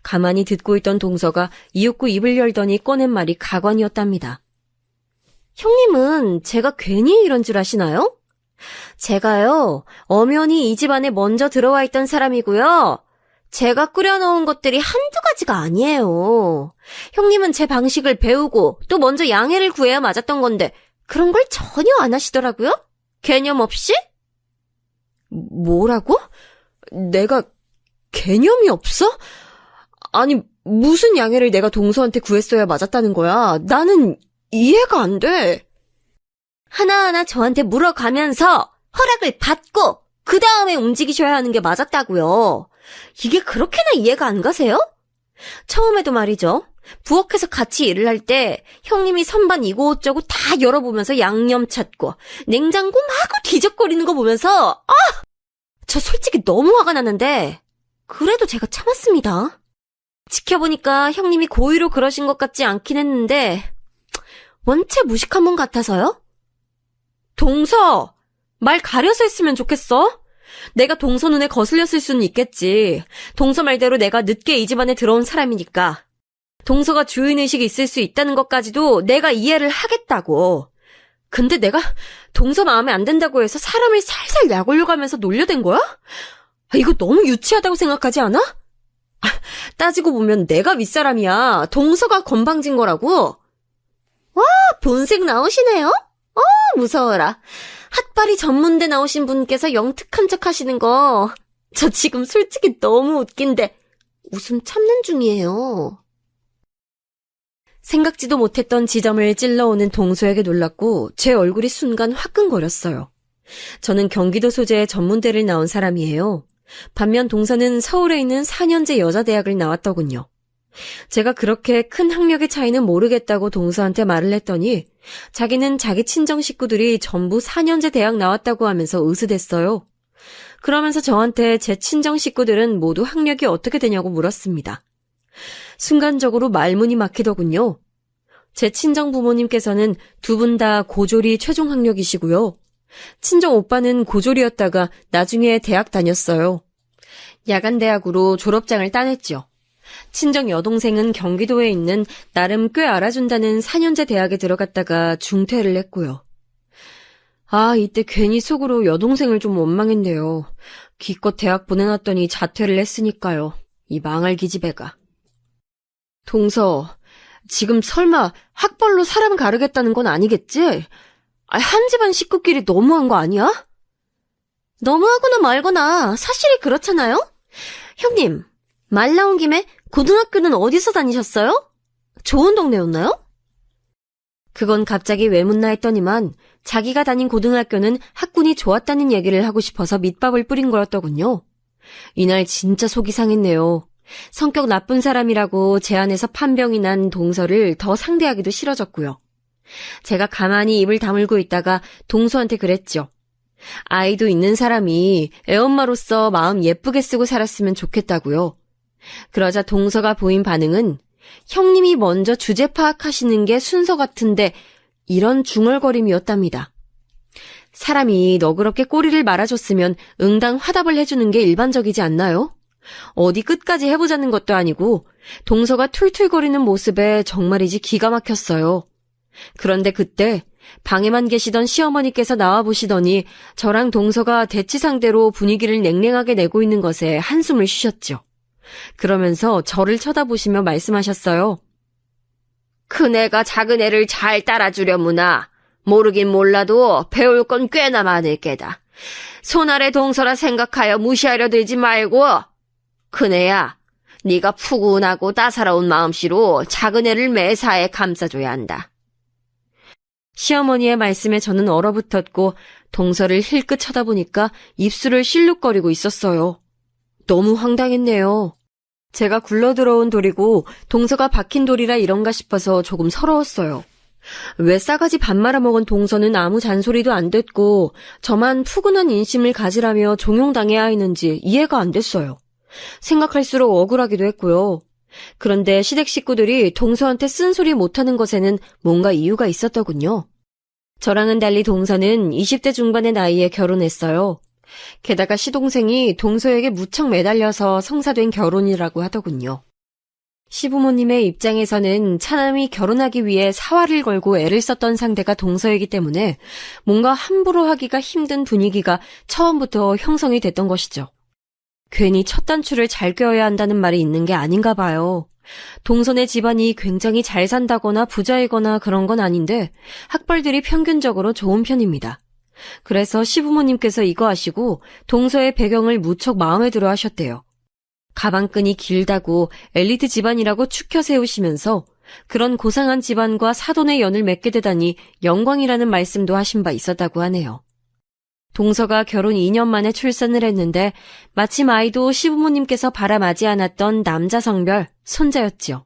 가만히 듣고 있던 동서가 이윽고 입을 열더니 꺼낸 말이 가관이었답니다. 형님은 제가 괜히 이런 줄 아시나요? 제가요, 엄연히 이 집안에 먼저 들어와 있던 사람이고요. 제가 끓여놓은 것들이 한두 가지가 아니에요. 형님은 제 방식을 배우고 또 먼저 양해를 구해야 맞았던 건데 그런 걸 전혀 안 하시더라고요? 개념 없이? 뭐라고? 내가 개념이 없어? 아니, 무슨 양해를 내가 동서한테 구했어야 맞았다는 거야? 나는 이해가 안 돼. 하나하나 저한테 물어가면서 허락을 받고 그 다음에 움직이셔야 하는 게 맞았다고요. 이게 그렇게나 이해가 안 가세요? 처음에도 말이죠. 부엌에서 같이 일을 할 때 형님이 선반 이곳저곳 다 열어보면서 양념 찾고 냉장고 마구 뒤적거리는 거 보면서 저 솔직히 너무 화가 났는데 그래도 제가 참았습니다. 지켜보니까 형님이 고의로 그러신 것 같지 않긴 했는데 원체 무식한 분 같아서요? 동서! 말 가려서 했으면 좋겠어? 내가 동서 눈에 거슬렸을 수는 있겠지. 동서 말대로 내가 늦게 이 집안에 들어온 사람이니까. 동서가 주인의식이 있을 수 있다는 것까지도 내가 이해를 하겠다고. 근데 내가 동서 마음에 안 든다고 해서 사람을 살살 약올려가면서 놀려댄 거야? 이거 너무 유치하다고 생각하지 않아? 따지고 보면 내가 윗사람이야. 동서가 건방진 거라고. 와, 본색 나오시네요? 무서워라. 핫바리 전문대 나오신 분께서 영특한 척 하시는 거. 저 지금 솔직히 너무 웃긴데 웃음 참는 중이에요. 생각지도 못했던 지점을 찔러오는 동서에게 놀랐고 제 얼굴이 순간 화끈거렸어요. 저는 경기도 소재의 전문대를 나온 사람이에요. 반면 동서는 서울에 있는 4년제 여자대학을 나왔더군요. 제가 그렇게 큰 학력의 차이는 모르겠다고 동서한테 말을 했더니 자기는 자기 친정 식구들이 전부 4년제 대학 나왔다고 하면서 으스댔어요. 그러면서 저한테 제 친정 식구들은 모두 학력이 어떻게 되냐고 물었습니다. 순간적으로 말문이 막히더군요. 제 친정 부모님께서는 두 분 다 고졸이 최종 학력이시고요. 친정 오빠는 고졸이었다가 나중에 대학 다녔어요. 야간대학으로 졸업장을 따냈죠. 친정 여동생은 경기도에 있는 나름 꽤 알아준다는 4년제 대학에 들어갔다가 중퇴를 했고요. 이때 괜히 속으로 여동생을 좀 원망했네요. 기껏 대학 보내놨더니 자퇴를 했으니까요. 이 망할 기집애가. 동서, 지금 설마 학벌로 사람 가르겠다는 건 아니겠지? 한 집안 식구끼리 너무한 거 아니야? 너무하거나 말거나 사실이 그렇잖아요? 형님, 말 나온 김에 고등학교는 어디서 다니셨어요? 좋은 동네였나요? 그건 갑자기 왜 묻나 했더니만 자기가 다닌 고등학교는 학군이 좋았다는 얘기를 하고 싶어서 밑밥을 뿌린 거였더군요. 이날 진짜 속이 상했네요. 성격 나쁜 사람이라고 제 안에서 판병이 난 동서를 더 상대하기도 싫어졌고요. 제가 가만히 입을 다물고 있다가 동서한테 그랬죠. 아이도 있는 사람이 애엄마로서 마음 예쁘게 쓰고 살았으면 좋겠다고요. 그러자 동서가 보인 반응은 형님이 먼저 주제 파악하시는 게 순서 같은데 이런 중얼거림이었답니다. 사람이 너그럽게 꼬리를 말아줬으면 응당 화답을 해주는 게 일반적이지 않나요? 어디 끝까지 해보자는 것도 아니고 동서가 툴툴거리는 모습에 정말이지 기가 막혔어요. 그런데 그때 방에만 계시던 시어머니께서 나와보시더니 저랑 동서가 대치 상대로 분위기를 냉랭하게 내고 있는 것에 한숨을 쉬셨죠. 그러면서 저를 쳐다보시며 말씀하셨어요. 큰애가 작은애를 잘 따라주려무나. 모르긴 몰라도 배울 건 꽤나 많을 게다. 손아래 동서라 생각하여 무시하려 들지 말고. 큰애야, 네가 푸근하고 따사로운 마음씨로 작은 애를 매사에 감싸줘야 한다. 시어머니의 말씀에 저는 얼어붙었고 동서를 힐끗 쳐다보니까 입술을 실룩거리고 있었어요. 너무 황당했네요. 제가 굴러들어온 돌이고 동서가 박힌 돌이라 이런가 싶어서 조금 서러웠어요. 왜 싸가지 밥 말아먹은 동서는 아무 잔소리도 안 됐고 저만 푸근한 인심을 가지라며 종용당해야 했는지 이해가 안 됐어요. 생각할수록 억울하기도 했고요. 그런데 시댁 식구들이 동서한테 쓴소리 못하는 것에는 뭔가 이유가 있었더군요. 저랑은 달리 동서는 20대 중반의 나이에 결혼했어요. 게다가 시동생이 동서에게 무척 매달려서 성사된 결혼이라고 하더군요. 시부모님의 입장에서는 차남이 결혼하기 위해 사활을 걸고 애를 썼던 상대가 동서이기 때문에 뭔가 함부로 하기가 힘든 분위기가 처음부터 형성이 됐던 것이죠. 괜히 첫 단추를 잘 꿰어야 한다는 말이 있는 게 아닌가 봐요. 동서네 집안이 굉장히 잘 산다거나 부자이거나 그런 건 아닌데 학벌들이 평균적으로 좋은 편입니다. 그래서 시부모님께서 이거 아시고 동서의 배경을 무척 마음에 들어 하셨대요. 가방끈이 길다고 엘리트 집안이라고 추켜 세우시면서 그런 고상한 집안과 사돈의 연을 맺게 되다니 영광이라는 말씀도 하신 바 있었다고 하네요. 동서가 결혼 2년 만에 출산을 했는데 마침 아이도 시부모님께서 바라마지 않았던 남자 성별 손자였지요.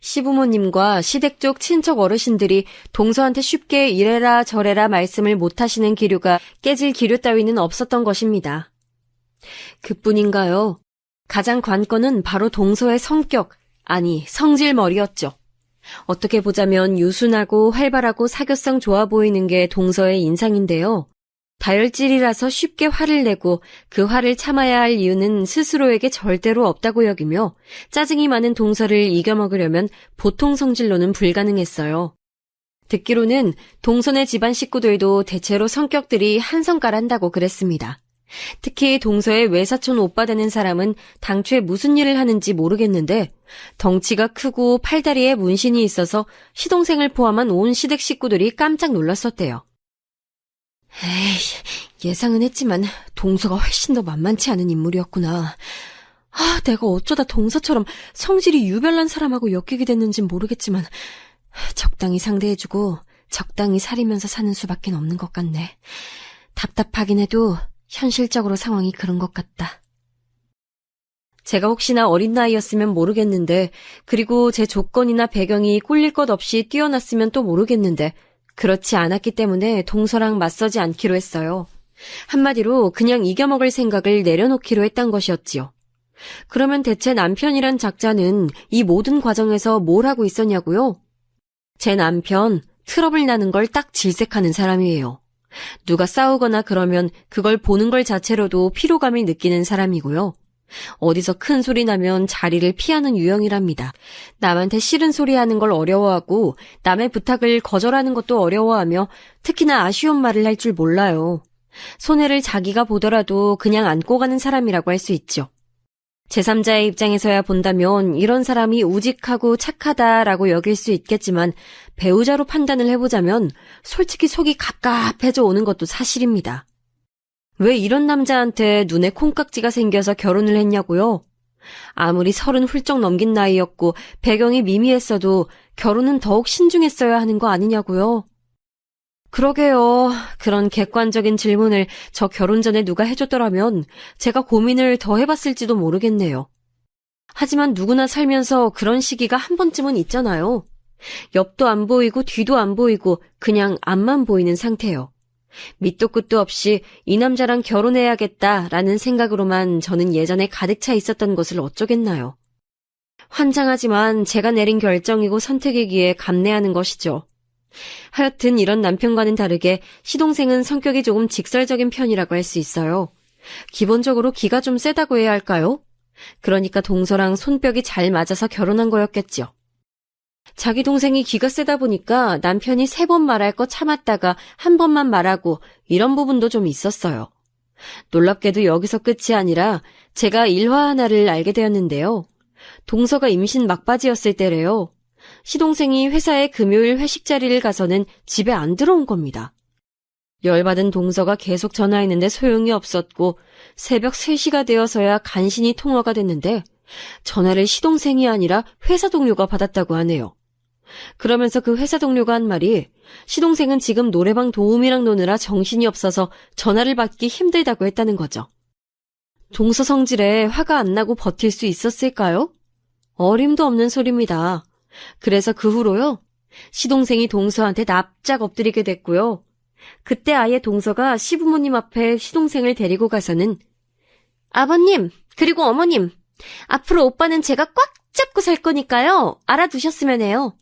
시부모님과 시댁 쪽 친척 어르신들이 동서한테 쉽게 이래라 저래라 말씀을 못하시는 기류가 깨질 기류 따위는 없었던 것입니다. 그뿐인가요? 가장 관건은 바로 동서의 성격, 아니 성질머리였죠. 어떻게 보자면 유순하고 활발하고 사교성 좋아 보이는 게 동서의 인상인데요. 다혈질이라서 쉽게 화를 내고 그 화를 참아야 할 이유는 스스로에게 절대로 없다고 여기며 짜증이 많은 동서를 이겨먹으려면 보통 성질로는 불가능했어요. 듣기로는 동서네 집안 식구들도 대체로 성격들이 한 성깔한다고 그랬습니다. 특히 동서의 외사촌 오빠 되는 사람은 당초에 무슨 일을 하는지 모르겠는데 덩치가 크고 팔다리에 문신이 있어서 시동생을 포함한 온 시댁 식구들이 깜짝 놀랐었대요. 에이, 예상은 했지만 동서가 훨씬 더 만만치 않은 인물이었구나. 내가 어쩌다 동서처럼 성질이 유별난 사람하고 엮이게 됐는진 모르겠지만 적당히 상대해주고 적당히 사리면서 사는 수밖에 없는 것 같네. 답답하긴 해도 현실적으로 상황이 그런 것 같다. 제가 혹시나 어린 나이였으면 모르겠는데 그리고 제 조건이나 배경이 꿀릴 것 없이 뛰어났으면 또 모르겠는데 그렇지 않았기 때문에 동서랑 맞서지 않기로 했어요. 한마디로 그냥 이겨먹을 생각을 내려놓기로 했단 것이었지요. 그러면 대체 남편이란 작자는 이 모든 과정에서 뭘 하고 있었냐고요? 제 남편, 트러블 나는 걸 딱 질색하는 사람이에요. 누가 싸우거나 그러면 그걸 보는 걸 자체로도 피로감을 느끼는 사람이고요. 어디서 큰 소리 나면 자리를 피하는 유형이랍니다. 남한테 싫은 소리 하는 걸 어려워하고 남의 부탁을 거절하는 것도 어려워하며 특히나 아쉬운 말을 할 줄 몰라요. 손해를 자기가 보더라도 그냥 안고 가는 사람이라고 할 수 있죠. 제3자의 입장에서야 본다면 이런 사람이 우직하고 착하다라고 여길 수 있겠지만 배우자로 판단을 해보자면 솔직히 속이 갑갑해져 오는 것도 사실입니다. 왜 이런 남자한테 눈에 콩깍지가 생겨서 결혼을 했냐고요? 아무리 30 훌쩍 넘긴 나이였고 배경이 미미했어도 결혼은 더욱 신중했어야 하는 거 아니냐고요? 그러게요. 그런 객관적인 질문을 저 결혼 전에 누가 해줬더라면 제가 고민을 더 해봤을지도 모르겠네요. 하지만 누구나 살면서 그런 시기가 한 번쯤은 있잖아요. 옆도 안 보이고 뒤도 안 보이고 그냥 앞만 보이는 상태요. 밑도 끝도 없이 이 남자랑 결혼해야겠다라는 생각으로만 저는 예전에 가득 차 있었던 것을 어쩌겠나요. 환장하지만 제가 내린 결정이고 선택이기에 감내하는 것이죠. 하여튼 이런 남편과는 다르게 시동생은 성격이 조금 직설적인 편이라고 할 수 있어요. 기본적으로 기가 좀 세다고 해야 할까요? 그러니까 동서랑 손뼉이 잘 맞아서 결혼한 거였겠죠. 자기 동생이 기가 세다 보니까 남편이 3번 말할 거 참았다가 한 번만 말하고 이런 부분도 좀 있었어요. 놀랍게도 여기서 끝이 아니라 제가 일화 하나를 알게 되었는데요. 동서가 임신 막바지였을 때래요. 시동생이 회사에 금요일 회식 자리를 가서는 집에 안 들어온 겁니다. 열받은 동서가 계속 전화했는데 소용이 없었고 새벽 3시가 되어서야 간신히 통화가 됐는데 전화를 시동생이 아니라 회사 동료가 받았다고 하네요. 그러면서 그 회사 동료가 한 말이 시동생은 지금 노래방 도우미랑 노느라 정신이 없어서 전화를 받기 힘들다고 했다는 거죠. 동서 성질에 화가 안 나고 버틸 수 있었을까요? 어림도 없는 소리입니다. 그래서 그 후로요, 시동생이 동서한테 납작 엎드리게 됐고요. 그때 아예 동서가 시부모님 앞에 시동생을 데리고 가서는 아버님, 그리고 어머님, 앞으로 오빠는 제가 꽉 잡고 살 거니까요. 알아두셨으면 해요.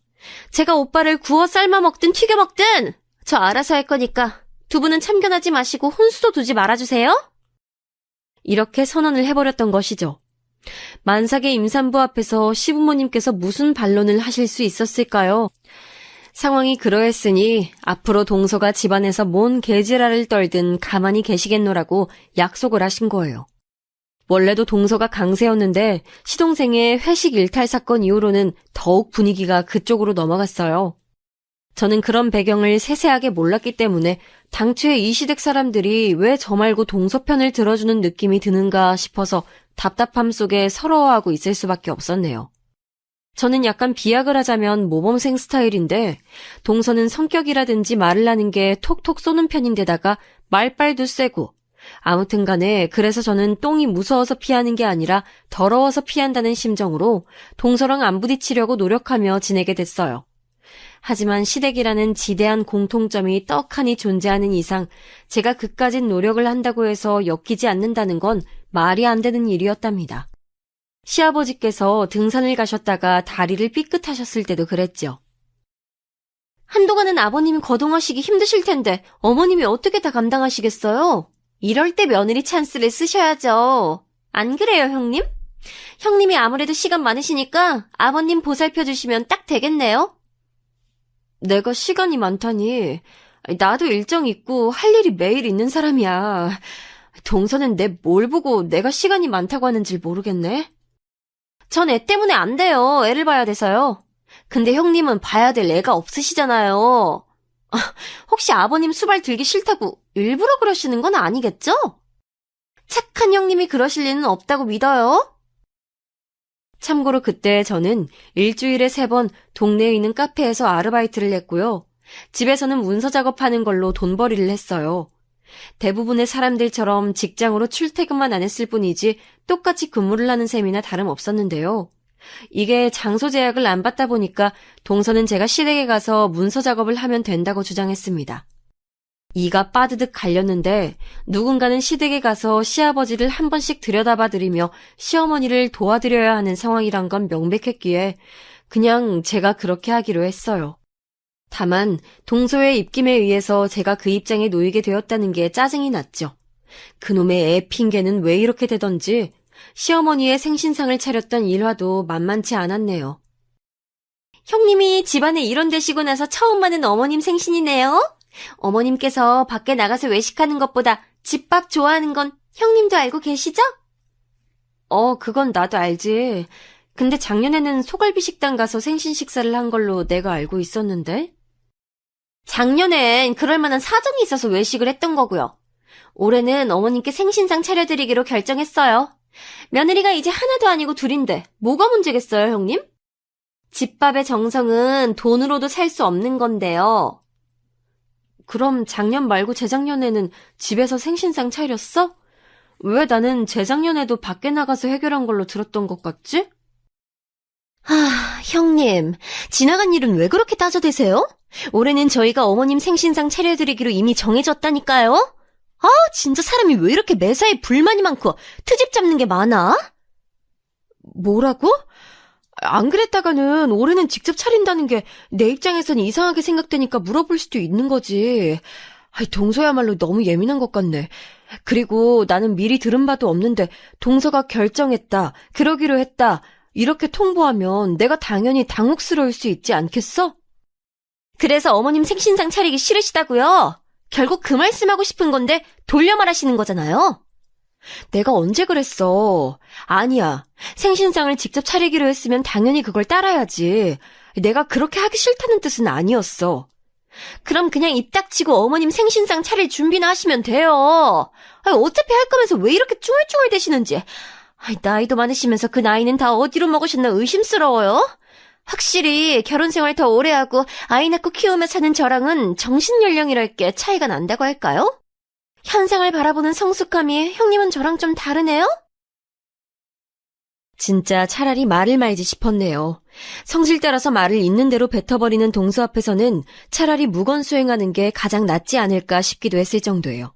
제가 오빠를 구워 삶아 먹든 튀겨 먹든 저 알아서 할 거니까 두 분은 참견하지 마시고 혼수도 두지 말아주세요. 이렇게 선언을 해버렸던 것이죠. 만삭의 임산부 앞에서 시부모님께서 무슨 반론을 하실 수 있었을까요? 상황이 그러했으니 앞으로 동서가 집안에서 뭔 개지랄을 떨든 가만히 계시겠노라고 약속을 하신 거예요. 원래도 동서가 강세였는데 시동생의 회식 일탈 사건 이후로는 더욱 분위기가 그쪽으로 넘어갔어요. 저는 그런 배경을 세세하게 몰랐기 때문에 당초에 이 시댁 사람들이 왜 저 말고 동서 편을 들어주는 느낌이 드는가 싶어서 답답함 속에 서러워하고 있을 수밖에 없었네요. 저는 약간 비약을 하자면 모범생 스타일인데 동서는 성격이라든지 말을 하는 게 톡톡 쏘는 편인데다가 말빨도 세고 아무튼 간에 그래서 저는 똥이 무서워서 피하는 게 아니라 더러워서 피한다는 심정으로 동서랑 안 부딪히려고 노력하며 지내게 됐어요. 하지만 시댁이라는 지대한 공통점이 떡하니 존재하는 이상 제가 그까진 노력을 한다고 해서 엮이지 않는다는 건 말이 안 되는 일이었답니다. 시아버지께서 등산을 가셨다가 다리를 삐끗하셨을 때도 그랬죠. 한동안은 아버님이 거동하시기 힘드실 텐데 어머님이 어떻게 다 감당하시겠어요? 이럴 때 며느리 찬스를 쓰셔야죠. 안 그래요, 형님? 형님이 아무래도 시간 많으시니까 아버님 보살펴 주시면 딱 되겠네요. 내가 시간이 많다니. 나도 일정 있고 할 일이 매일 있는 사람이야. 동서는 내 뭘 보고 내가 시간이 많다고 하는지 모르겠네. 전 애 때문에 안 돼요. 애를 봐야 돼서요. 근데 형님은 봐야 될 애가 없으시잖아요. 혹시 아버님 수발 들기 싫다고 일부러 그러시는 건 아니겠죠? 착한 형님이 그러실 리는 없다고 믿어요. 참고로 그때 저는 일주일에 3번 동네에 있는 카페에서 아르바이트를 했고요. 집에서는 문서 작업하는 걸로 돈벌이를 했어요. 대부분의 사람들처럼 직장으로 출퇴근만 안 했을 뿐이지 똑같이 근무를 하는 셈이나 다름없었는데요. 이게 장소 제약을 안 받다 보니까 동서는 제가 시댁에 가서 문서 작업을 하면 된다고 주장했습니다. 이가 빠드득 갈렸는데 누군가는 시댁에 가서 시아버지를 한 번씩 들여다봐드리며 시어머니를 도와드려야 하는 상황이란 건 명백했기에 그냥 제가 그렇게 하기로 했어요. 다만 동서의 입김에 의해서 제가 그 입장에 놓이게 되었다는 게 짜증이 났죠. 그놈의 애 핑계는 왜 이렇게 되던지 시어머니의 생신상을 차렸던 일화도 만만치 않았네요. 형님이 집안에 이런 되시고 나서 처음 맞는 어머님 생신이네요. 어머님께서 밖에 나가서 외식하는 것보다 집밥 좋아하는 건 형님도 알고 계시죠? 그건 나도 알지. 근데 작년에는 소갈비 식당 가서 생신 식사를 한 걸로 내가 알고 있었는데. 작년엔 그럴 만한 사정이 있어서 외식을 했던 거고요. 올해는 어머님께 생신상 차려드리기로 결정했어요. 며느리가 이제 하나도 아니고 둘인데 뭐가 문제겠어요, 형님? 집밥의 정성은 돈으로도 살 수 없는 건데요. 그럼 작년 말고 재작년에는 집에서 생신상 차렸어? 왜 나는 재작년에도 밖에 나가서 해결한 걸로 들었던 것 같지? 형님, 지나간 일은 왜 그렇게 따져대세요? 올해는 저희가 어머님 생신상 차려드리기로 이미 정해졌다니까요? 진짜 사람이 왜 이렇게 매사에 불만이 많고 트집 잡는 게 많아? 뭐라고? 안 그랬다가는 올해는 직접 차린다는 게 내 입장에선 이상하게 생각되니까 물어볼 수도 있는 거지. 동서야말로 너무 예민한 것 같네. 그리고 나는 미리 들은 바도 없는데 동서가 결정했다, 그러기로 했다 이렇게 통보하면 내가 당연히 당혹스러울 수 있지 않겠어? 그래서 어머님 생신상 차리기 싫으시다고요? 결국 그 말씀하고 싶은 건데 돌려 말하시는 거잖아요. 내가 언제 그랬어? 아니야. 생신상을 직접 차리기로 했으면 당연히 그걸 따라야지. 내가 그렇게 하기 싫다는 뜻은 아니었어. 그럼 그냥 입 닥치고 어머님 생신상 차릴 준비나 하시면 돼요. 어차피 할 거면서 왜 이렇게 쭈글쭈글 대시는지. 나이도 많으시면서 그 나이는 다 어디로 먹으셨나 의심스러워요. 확실히 결혼 생활 더 오래 하고 아이 낳고 키우며 사는 저랑은 정신 연령이랄 게 차이가 난다고 할까요? 현상을 바라보는 성숙함이 형님은 저랑 좀 다르네요? 진짜 차라리 말을 말지 싶었네요. 성질 따라서 말을 있는 대로 뱉어버리는 동서 앞에서는 차라리 무건수행하는 게 가장 낫지 않을까 싶기도 했을 정도예요.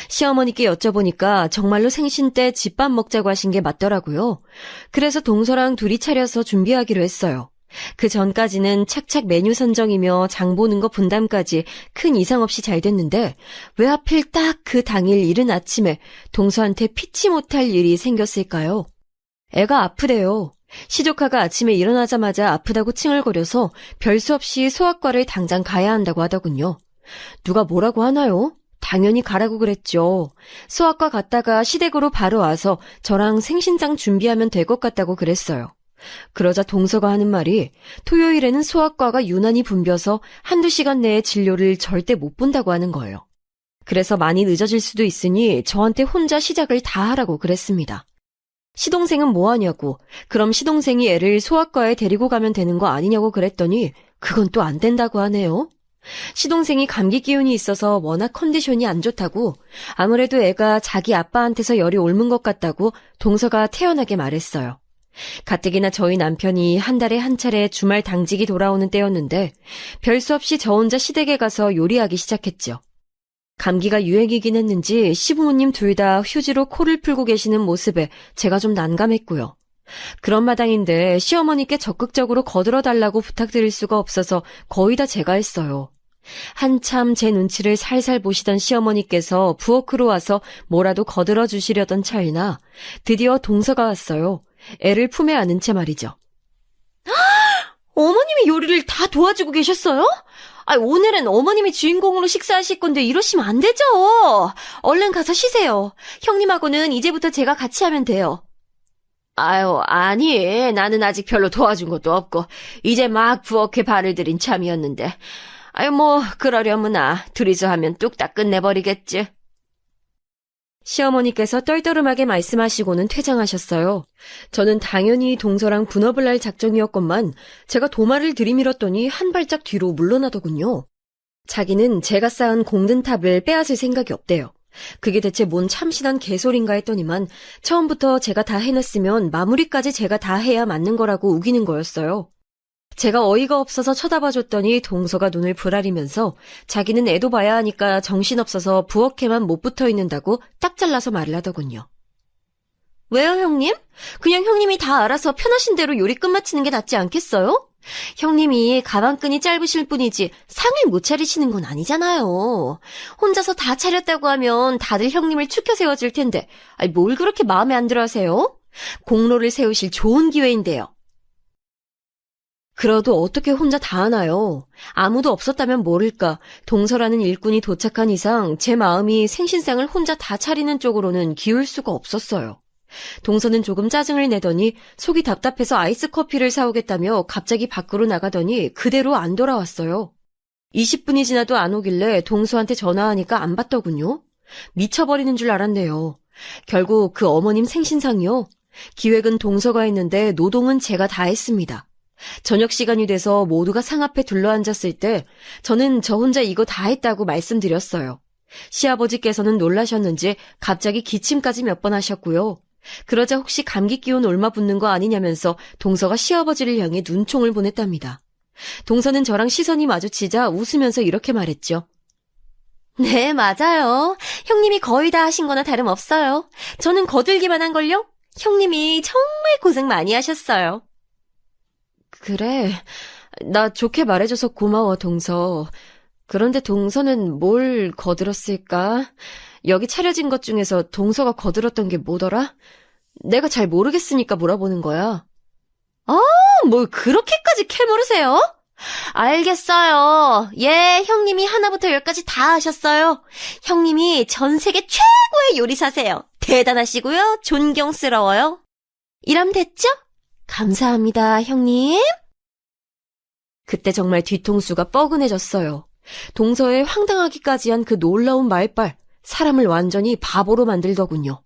시어머니께 여쭤보니까 정말로 생신 때 집밥 먹자고 하신 게 맞더라고요. 그래서 동서랑 둘이 차려서 준비하기로 했어요. 그 전까지는 착착 메뉴 선정이며 장 보는 거 분담까지 큰 이상 없이 잘 됐는데 왜 하필 딱 그 당일 이른 아침에 동서한테 피치 못할 일이 생겼을까요? 애가 아프대요. 시조카가 아침에 일어나자마자 아프다고 칭얼거려서 별 수 없이 소아과를 당장 가야 한다고 하더군요. 누가 뭐라고 하나요? 당연히 가라고 그랬죠. 소아과 갔다가 시댁으로 바로 와서 저랑 생신장 준비하면 될 것 같다고 그랬어요. 그러자 동서가 하는 말이 토요일에는 소아과가 유난히 붐벼서 한두 시간 내에 진료를 절대 못 본다고 하는 거예요. 그래서 많이 늦어질 수도 있으니 저한테 혼자 시작을 다 하라고 그랬습니다. 시동생은 뭐 하냐고, 그럼 시동생이 애를 소아과에 데리고 가면 되는 거 아니냐고 그랬더니 그건 또 안 된다고 하네요. 시동생이 감기 기운이 있어서 워낙 컨디션이 안 좋다고, 아무래도 애가 자기 아빠한테서 열이 옮은 것 같다고 동서가 태연하게 말했어요. 가뜩이나 저희 남편이 한 달에 한 차례 주말 당직이 돌아오는 때였는데 별 수 없이 저 혼자 시댁에 가서 요리하기 시작했죠. 감기가 유행이긴 했는지 시부모님 둘 다 휴지로 코를 풀고 계시는 모습에 제가 좀 난감했고요. 그런 마당인데 시어머니께 적극적으로 거들어달라고 부탁드릴 수가 없어서 거의 다 제가 했어요. 한참 제 눈치를 살살 보시던 시어머니께서 부엌으로 와서 뭐라도 거들어 주시려던 찰나 드디어 동서가 왔어요. 애를 품에 안은 채 말이죠. 어머님이 요리를 다 도와주고 계셨어요? 오늘은 어머님이 주인공으로 식사하실 건데 이러시면 안 되죠. 얼른 가서 쉬세요. 형님하고는 이제부터 제가 같이 하면 돼요. 아니, 나는 아직 별로 도와준 것도 없고 이제 막 부엌에 발을 들인 참이었는데. 그러려무나 둘이서 하면 뚝딱 끝내버리겠지. 시어머니께서 떨떠름하게 말씀하시고는 퇴장하셨어요. 저는 당연히 동서랑 분업을 할 작정이었건만 제가 도마를 들이밀었더니 한 발짝 뒤로 물러나더군요. 자기는 제가 쌓은 공든탑을 빼앗을 생각이 없대요. 그게 대체 뭔 참신한 개소린가 했더니만 처음부터 제가 다 해냈으면 마무리까지 제가 다 해야 맞는 거라고 우기는 거였어요. 제가 어이가 없어서 쳐다봐줬더니 동서가 눈을 부라리면서 자기는 애도 봐야 하니까 정신없어서 부엌에만 못 붙어있는다고 딱 잘라서 말을 하더군요. 왜요, 형님? 그냥 형님이 다 알아서 편하신 대로 요리 끝마치는 게 낫지 않겠어요? 형님이 가방끈이 짧으실 뿐이지 상을 못 차리시는 건 아니잖아요. 혼자서 다 차렸다고 하면 다들 형님을 추켜 세워줄 텐데 뭘 그렇게 마음에 안 들어 하세요? 공로를 세우실 좋은 기회인데요. 그래도 어떻게 혼자 다 하나요? 아무도 없었다면 모를까 동서라는 일꾼이 도착한 이상 제 마음이 생신상을 혼자 다 차리는 쪽으로는 기울 수가 없었어요. 동서는 조금 짜증을 내더니 속이 답답해서 아이스 커피를 사오겠다며 갑자기 밖으로 나가더니 그대로 안 돌아왔어요. 20분이 지나도 안 오길래 동서한테 전화하니까 안 받더군요. 미쳐버리는 줄 알았네요. 결국 그 어머님 생신상이요. 기획은 동서가 했는데 노동은 제가 다 했습니다. 저녁 시간이 돼서 모두가 상 앞에 둘러앉았을 때 저는 저 혼자 이거 다 했다고 말씀드렸어요. 시아버지께서는 놀라셨는지 갑자기 기침까지 몇 번 하셨고요. 그러자 혹시 감기 기운 옮아붙는 거 아니냐면서 동서가 시아버지를 향해 눈총을 보냈답니다. 동서는 저랑 시선이 마주치자 웃으면서 이렇게 말했죠. 네, 맞아요. 형님이 거의 다 하신 거나 다름없어요. 저는 거들기만 한걸요. 형님이 정말 고생 많이 하셨어요. 그래, 나 좋게 말해줘서 고마워, 동서. 그런데 동서는 뭘 거들었을까? 여기 차려진 것 중에서 동서가 거들었던 게 뭐더라? 내가 잘 모르겠으니까 물어보는 거야. 뭘 그렇게까지 캐물으세요? 알겠어요. 예, 형님이 하나부터 열까지 다 하셨어요. 형님이 전 세계 최고의 요리사세요. 대단하시고요. 존경스러워요. 이러면 됐죠? 감사합니다, 형님. 그때 정말 뒤통수가 뻐근해졌어요. 동서의 황당하기까지 한 그 놀라운 말빨, 사람을 완전히 바보로 만들더군요.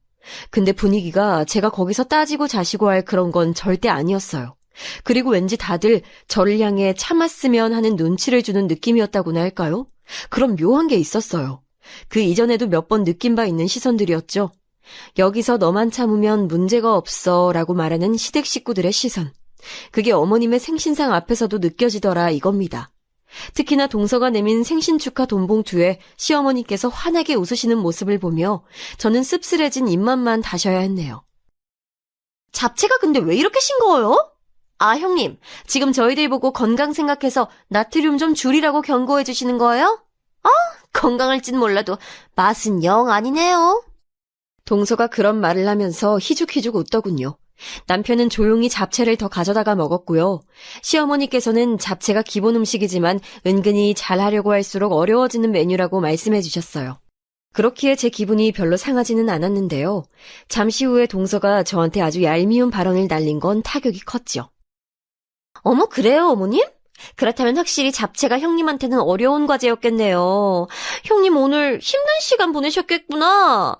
근데 분위기가 제가 거기서 따지고 자시고 할 그런 건 절대 아니었어요. 그리고 왠지 다들 저를 향해 참았으면 하는 눈치를 주는 느낌이었다고나 할까요? 그런 묘한 게 있었어요. 그 이전에도 몇 번 느낀 바 있는 시선들이었죠. 여기서 너만 참으면 문제가 없어 라고 말하는 시댁 식구들의 시선. 그게 어머님의 생신상 앞에서도 느껴지더라 이겁니다. 특히나 동서가 내민 생신 축하 돈봉투에 시어머니께서 환하게 웃으시는 모습을 보며 저는 씁쓸해진 입맛만 다셔야 했네요. 잡채가 근데 왜 이렇게 싱거워요? 아, 형님, 지금 저희들 보고 건강 생각해서 나트륨 좀 줄이라고 경고해 주시는 거예요? 건강할진 몰라도 맛은 영 아니네요. 동서가 그런 말을 하면서 희죽희죽 웃더군요. 남편은 조용히 잡채를 더 가져다가 먹었고요. 시어머니께서는 잡채가 기본 음식이지만 은근히 잘하려고 할수록 어려워지는 메뉴라고 말씀해 주셨어요. 그렇기에 제 기분이 별로 상하지는 않았는데요. 잠시 후에 동서가 저한테 아주 얄미운 발언을 날린 건 타격이 컸죠. 어머, 그래요, 어머님? 그렇다면 확실히 잡채가 형님한테는 어려운 과제였겠네요. 형님 오늘 힘든 시간 보내셨겠구나.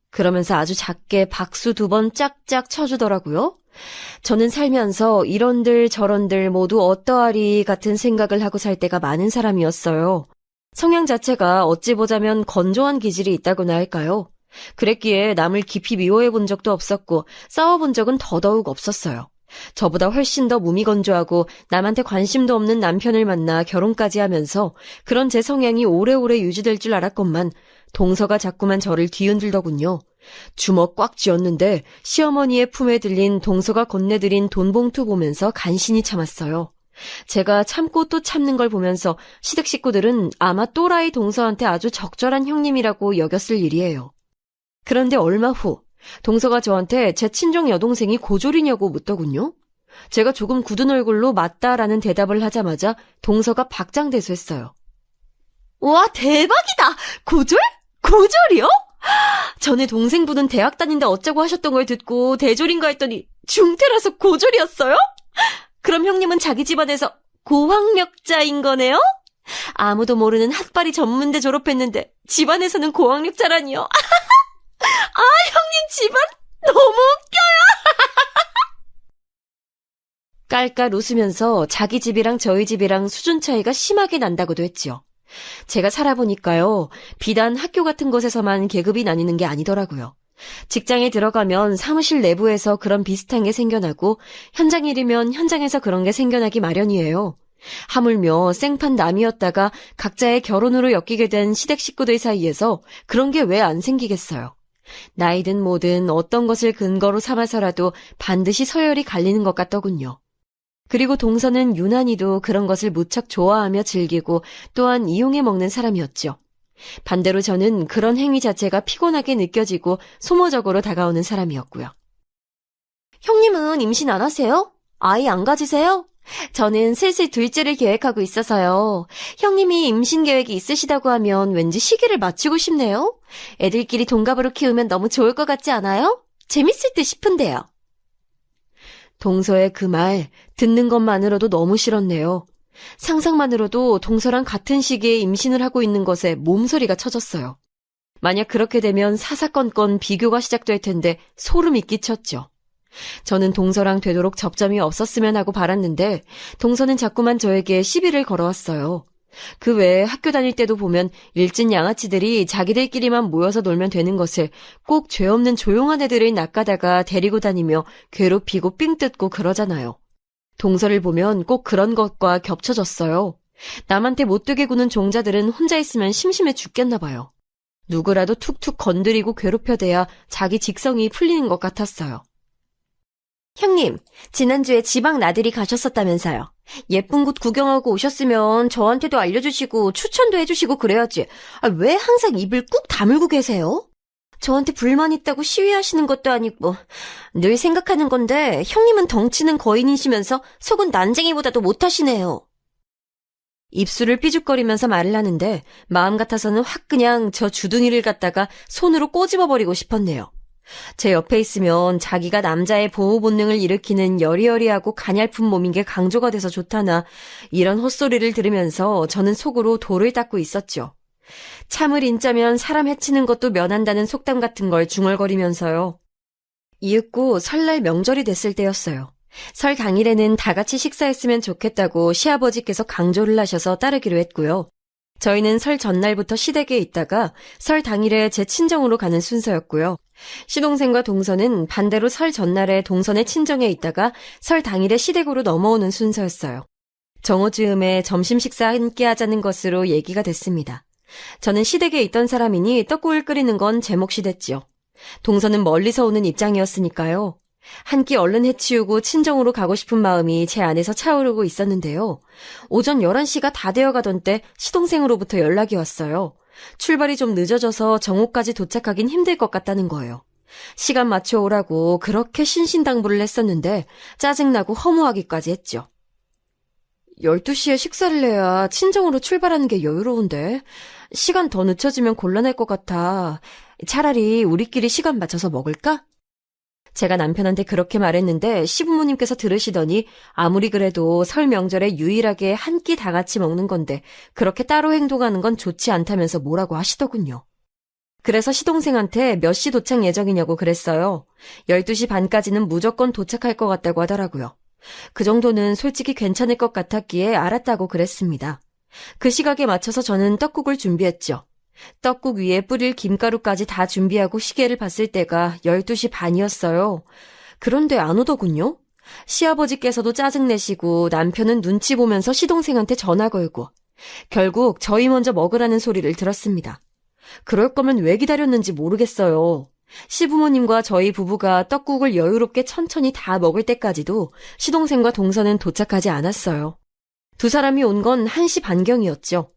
그러면서 아주 작게 박수 2번 짝짝 쳐주더라고요. 저는 살면서 이런들 저런들 모두 어떠하리 같은 생각을 하고 살 때가 많은 사람이었어요. 성향 자체가 어찌 보자면 건조한 기질이 있다고나 할까요? 그랬기에 남을 깊이 미워해 본 적도 없었고 싸워본 적은 더더욱 없었어요. 저보다 훨씬 더 무미건조하고 남한테 관심도 없는 남편을 만나 결혼까지 하면서 그런 제 성향이 오래오래 유지될 줄 알았건만 동서가 자꾸만 저를 뒤흔들더군요. 주먹 꽉 쥐었는데 시어머니의 품에 들린 동서가 건네드린 돈봉투 보면서 간신히 참았어요. 제가 참고 또 참는 걸 보면서 시댁 식구들은 아마 또라이 동서한테 아주 적절한 형님이라고 여겼을 일이에요. 그런데 얼마 후 동서가 저한테 제 친정 여동생이 고졸이냐고 묻더군요. 제가 조금 굳은 얼굴로 맞다라는 대답을 하자마자 동서가 박장대소했어요. 와, 대박이다! 고졸? 고졸이요? 전에 동생분은 대학 다닌다 어쩌고 하셨던 걸 듣고 대졸인가 했더니 중퇴라서 고졸이었어요? 그럼 형님은 자기 집안에서 고학력자인 거네요? 아무도 모르는 핫바리 전문대 졸업했는데 집안에서는 고학력자라니요. 아, 형님 집안 너무 웃겨요. 깔깔 웃으면서 자기 집이랑 저희 집이랑 수준 차이가 심하게 난다고도 했지요. 제가 살아보니까요, 비단 학교 같은 곳에서만 계급이 나뉘는 게 아니더라고요. 직장에 들어가면 사무실 내부에서 그런 비슷한 게 생겨나고 현장 일이면 현장에서 그런 게 생겨나기 마련이에요. 하물며 생판 남이었다가 각자의 결혼으로 엮이게 된 시댁 식구들 사이에서 그런 게 왜 안 생기겠어요. 나이든 뭐든 어떤 것을 근거로 삼아서라도 반드시 서열이 갈리는 것 같더군요. 그리고 동서는 유난히도 그런 것을 무척 좋아하며 즐기고 또한 이용해 먹는 사람이었죠. 반대로 저는 그런 행위 자체가 피곤하게 느껴지고 소모적으로 다가오는 사람이었고요. 형님은 임신 안 하세요? 아이 안 가지세요? 저는 슬슬 둘째를 계획하고 있어서요. 형님이 임신 계획이 있으시다고 하면 왠지 시기를 맞추고 싶네요. 애들끼리 동갑으로 키우면 너무 좋을 것 같지 않아요? 재밌을 듯 싶은데요. 동서의 그 말 듣는 것만으로도 너무 싫었네요. 상상만으로도 동서랑 같은 시기에 임신을 하고 있는 것에 몸서리가 쳐졌어요. 만약 그렇게 되면 사사건건 비교가 시작될 텐데 소름이 끼쳤죠. 저는 동서랑 되도록 접점이 없었으면 하고 바랐는데 동서는 자꾸만 저에게 시비를 걸어왔어요. 그 외에 학교 다닐 때도 보면 일진 양아치들이 자기들끼리만 모여서 놀면 되는 것을 꼭 죄 없는 조용한 애들을 낚아다가 데리고 다니며 괴롭히고 삥 뜯고 그러잖아요. 동서를 보면 꼭 그런 것과 겹쳐졌어요. 남한테 못되게 구는 종자들은 혼자 있으면 심심해 죽겠나 봐요. 누구라도 툭툭 건드리고 괴롭혀대야 자기 직성이 풀리는 것 같았어요. 형님, 지난주에 지방 나들이 가셨었다면서요. 예쁜 곳 구경하고 오셨으면 저한테도 알려주시고 추천도 해주시고 그래야지. 왜 항상 입을 꾹 다물고 계세요? 저한테 불만 있다고 시위하시는 것도 아니고 늘 생각하는 건데 형님은 덩치는 거인이시면서 속은 난쟁이보다도 못하시네요. 입술을 삐죽거리면서 말을 하는데 마음 같아서는 확 그냥 저 주둥이를 갖다가 손으로 꼬집어버리고 싶었네요. 제 옆에 있으면 자기가 남자의 보호 본능을 일으키는 여리여리하고 가냘픈 몸인 게 강조가 돼서 좋다나 이런 헛소리를 들으면서 저는 속으로 돌을 닦고 있었죠. 참을 인자면 사람 해치는 것도 면한다는 속담 같은 걸 중얼거리면서요. 이윽고 설날 명절이 됐을 때였어요. 설 당일에는 다 같이 식사했으면 좋겠다고 시아버지께서 강조를 하셔서 따르기로 했고요. 저희는 설 전날부터 시댁에 있다가 설 당일에 제 친정으로 가는 순서였고요. 시동생과 동서는 반대로 설 전날에 동선의 친정에 있다가 설 당일에 시댁으로 넘어오는 순서였어요. 정오즈음에 점심 식사 함께 하자는 것으로 얘기가 됐습니다. 저는 시댁에 있던 사람이니 떡국을 끓이는 건 제 몫이 됐지요. 동서는 멀리서 오는 입장이었으니까요. 한 끼 얼른 해치우고 친정으로 가고 싶은 마음이 제 안에서 차오르고 있었는데요. 오전 11시가 다 되어가던 때 시동생으로부터 연락이 왔어요. 출발이 좀 늦어져서 정오까지 도착하긴 힘들 것 같다는 거예요. 시간 맞춰 오라고 그렇게 신신당부를 했었는데 짜증나고 허무하기까지 했죠. 12시에 식사를 해야 친정으로 출발하는 게 여유로운데 시간 더 늦춰지면 곤란할 것 같아. 차라리 우리끼리 시간 맞춰서 먹을까? 제가 남편한테 그렇게 말했는데 시부모님께서 들으시더니 아무리 그래도 설 명절에 유일하게 한 끼 다 같이 먹는 건데 그렇게 따로 행동하는 건 좋지 않다면서 뭐라고 하시더군요. 그래서 시동생한테 몇 시 도착 예정이냐고 그랬어요. 12시 반까지는 무조건 도착할 것 같다고 하더라고요. 그 정도는 솔직히 괜찮을 것 같았기에 알았다고 그랬습니다. 그 시각에 맞춰서 저는 떡국을 준비했죠. 떡국 위에 뿌릴 김가루까지 다 준비하고 시계를 봤을 때가 12시 반이었어요. 그런데 안 오더군요. 시아버지께서도 짜증내시고 남편은 눈치 보면서 시동생한테 전화 걸고 결국 저희 먼저 먹으라는 소리를 들었습니다. 그럴 거면 왜 기다렸는지 모르겠어요. 시부모님과 저희 부부가 떡국을 여유롭게 천천히 다 먹을 때까지도 시동생과 동서는 도착하지 않았어요. 두 사람이 온 건 1시 반경이었죠.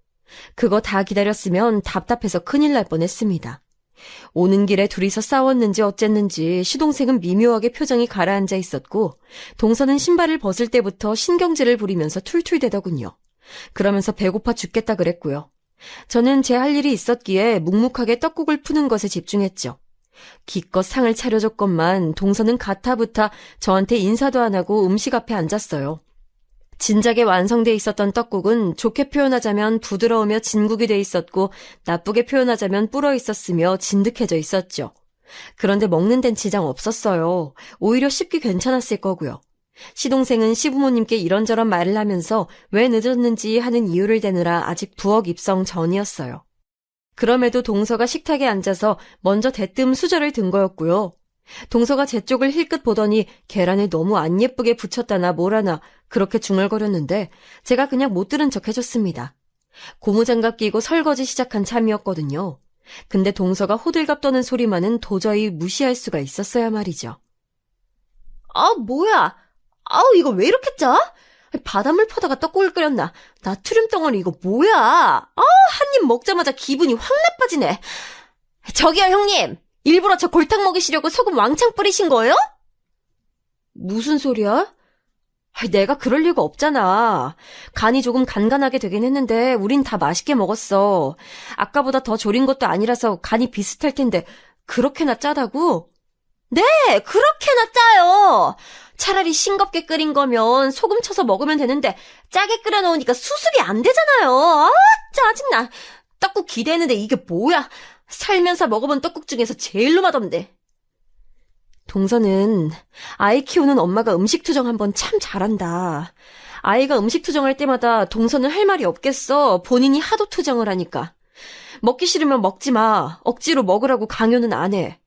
그거 다 기다렸으면 답답해서 큰일 날 뻔했습니다. 오는 길에 둘이서 싸웠는지 어쨌는지 시동생은 미묘하게 표정이 가라앉아 있었고 동서는 신발을 벗을 때부터 신경질을 부리면서 툴툴대더군요. 그러면서 배고파 죽겠다 그랬고요. 저는 제 할 일이 있었기에 묵묵하게 떡국을 푸는 것에 집중했죠. 기껏 상을 차려줬건만 동서는 가타부타 저한테 인사도 안 하고 음식 앞에 앉았어요. 진작에 완성돼 있었던 떡국은 좋게 표현하자면 부드러우며 진국이 돼 있었고 나쁘게 표현하자면 불어 있었으며 진득해져 있었죠. 그런데 먹는 데는 지장 없었어요. 오히려 씹기 괜찮았을 거고요. 시동생은 시부모님께 이런저런 말을 하면서 왜 늦었는지 하는 이유를 대느라 아직 부엌 입성 전이었어요. 그럼에도 동서가 식탁에 앉아서 먼저 대뜸 수저를 든 거였고요. 동서가 제 쪽을 힐끗 보더니 계란을 너무 안 예쁘게 붙였다나 뭐라나 그렇게 중얼거렸는데 제가 그냥 못 들은 척 해줬습니다. 고무장갑 끼고 설거지 시작한 참이었거든요. 근데 동서가 호들갑 떠는 소리만은 도저히 무시할 수가 있었어야 말이죠. 아, 뭐야? 아우, 이거 왜 이렇게 짜? 바닷물 퍼다가 떡국을 끓였나? 나트륨 덩어리 이거 뭐야? 한 입 먹자마자 기분이 확 나빠지네. 저기요, 형님. 일부러 저 골탕 먹이시려고 소금 왕창 뿌리신 거예요? 무슨 소리야? 내가 그럴 리가 없잖아. 간이 조금 간간하게 되긴 했는데 우린 다 맛있게 먹었어. 아까보다 더 졸인 것도 아니라서 간이 비슷할 텐데 그렇게나 짜다고? 네, 그렇게나 짜요. 차라리 싱겁게 끓인 거면 소금 쳐서 먹으면 되는데 짜게 끓여 놓으니까 수습이 안 되잖아요. 아, 짜증나. 떡국 기대했는데 이게 뭐야? 살면서 먹어본 떡국 중에서 제일로 맛없네. 동서는 아이 키우는 엄마가 음식 투정 한번 참 잘한다. 아이가 음식 투정할 때마다 동서는 할 말이 없겠어. 본인이 하도 투정을 하니까. 먹기 싫으면 먹지 마. 억지로 먹으라고 강요는 안 해.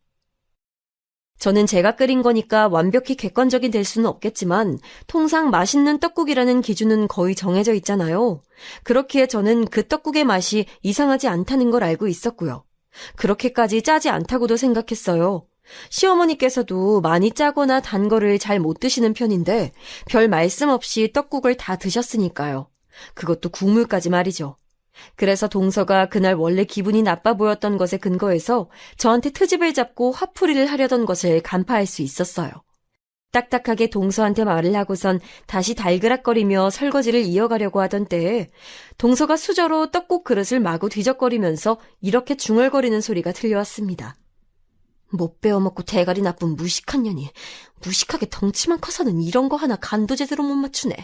저는 제가 끓인 거니까 완벽히 객관적이 될 수는 없겠지만 통상 맛있는 떡국이라는 기준은 거의 정해져 있잖아요. 그렇기에 저는 그 떡국의 맛이 이상하지 않다는 걸 알고 있었고요. 그렇게까지 짜지 않다고도 생각했어요. 시어머니께서도 많이 짜거나 단 거를 잘 못 드시는 편인데 별 말씀 없이 떡국을 다 드셨으니까요. 그것도 국물까지 말이죠. 그래서 동서가 그날 원래 기분이 나빠 보였던 것에 근거해서 저한테 트집을 잡고 화풀이를 하려던 것을 간파할 수 있었어요. 딱딱하게 동서한테 말을 하고선 다시 달그락거리며 설거지를 이어가려고 하던 때에 동서가 수저로 떡국 그릇을 마구 뒤적거리면서 이렇게 중얼거리는 소리가 들려왔습니다. 못 배워먹고 대가리 나쁜 무식한 년이 무식하게 덩치만 커서는 이런 거 하나 간도 제대로 못 맞추네.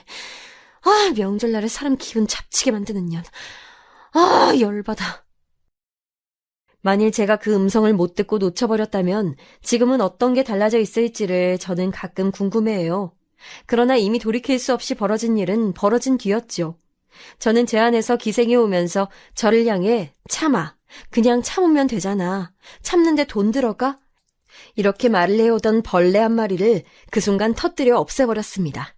아, 명절날에 사람 기분 잡치게 만드는 년. 아, 열받아. 만일 제가 그 음성을 못 듣고 놓쳐버렸다면 지금은 어떤 게 달라져 있을지를 저는 가끔 궁금해해요. 그러나 이미 돌이킬 수 없이 벌어진 일은 벌어진 뒤였죠. 저는 제 안에서 기생이 오면서 저를 향해 참아. 그냥 참으면 되잖아. 참는데 돈 들어가? 이렇게 말을 해오던 벌레 한 마리를 그 순간 터뜨려 없애버렸습니다.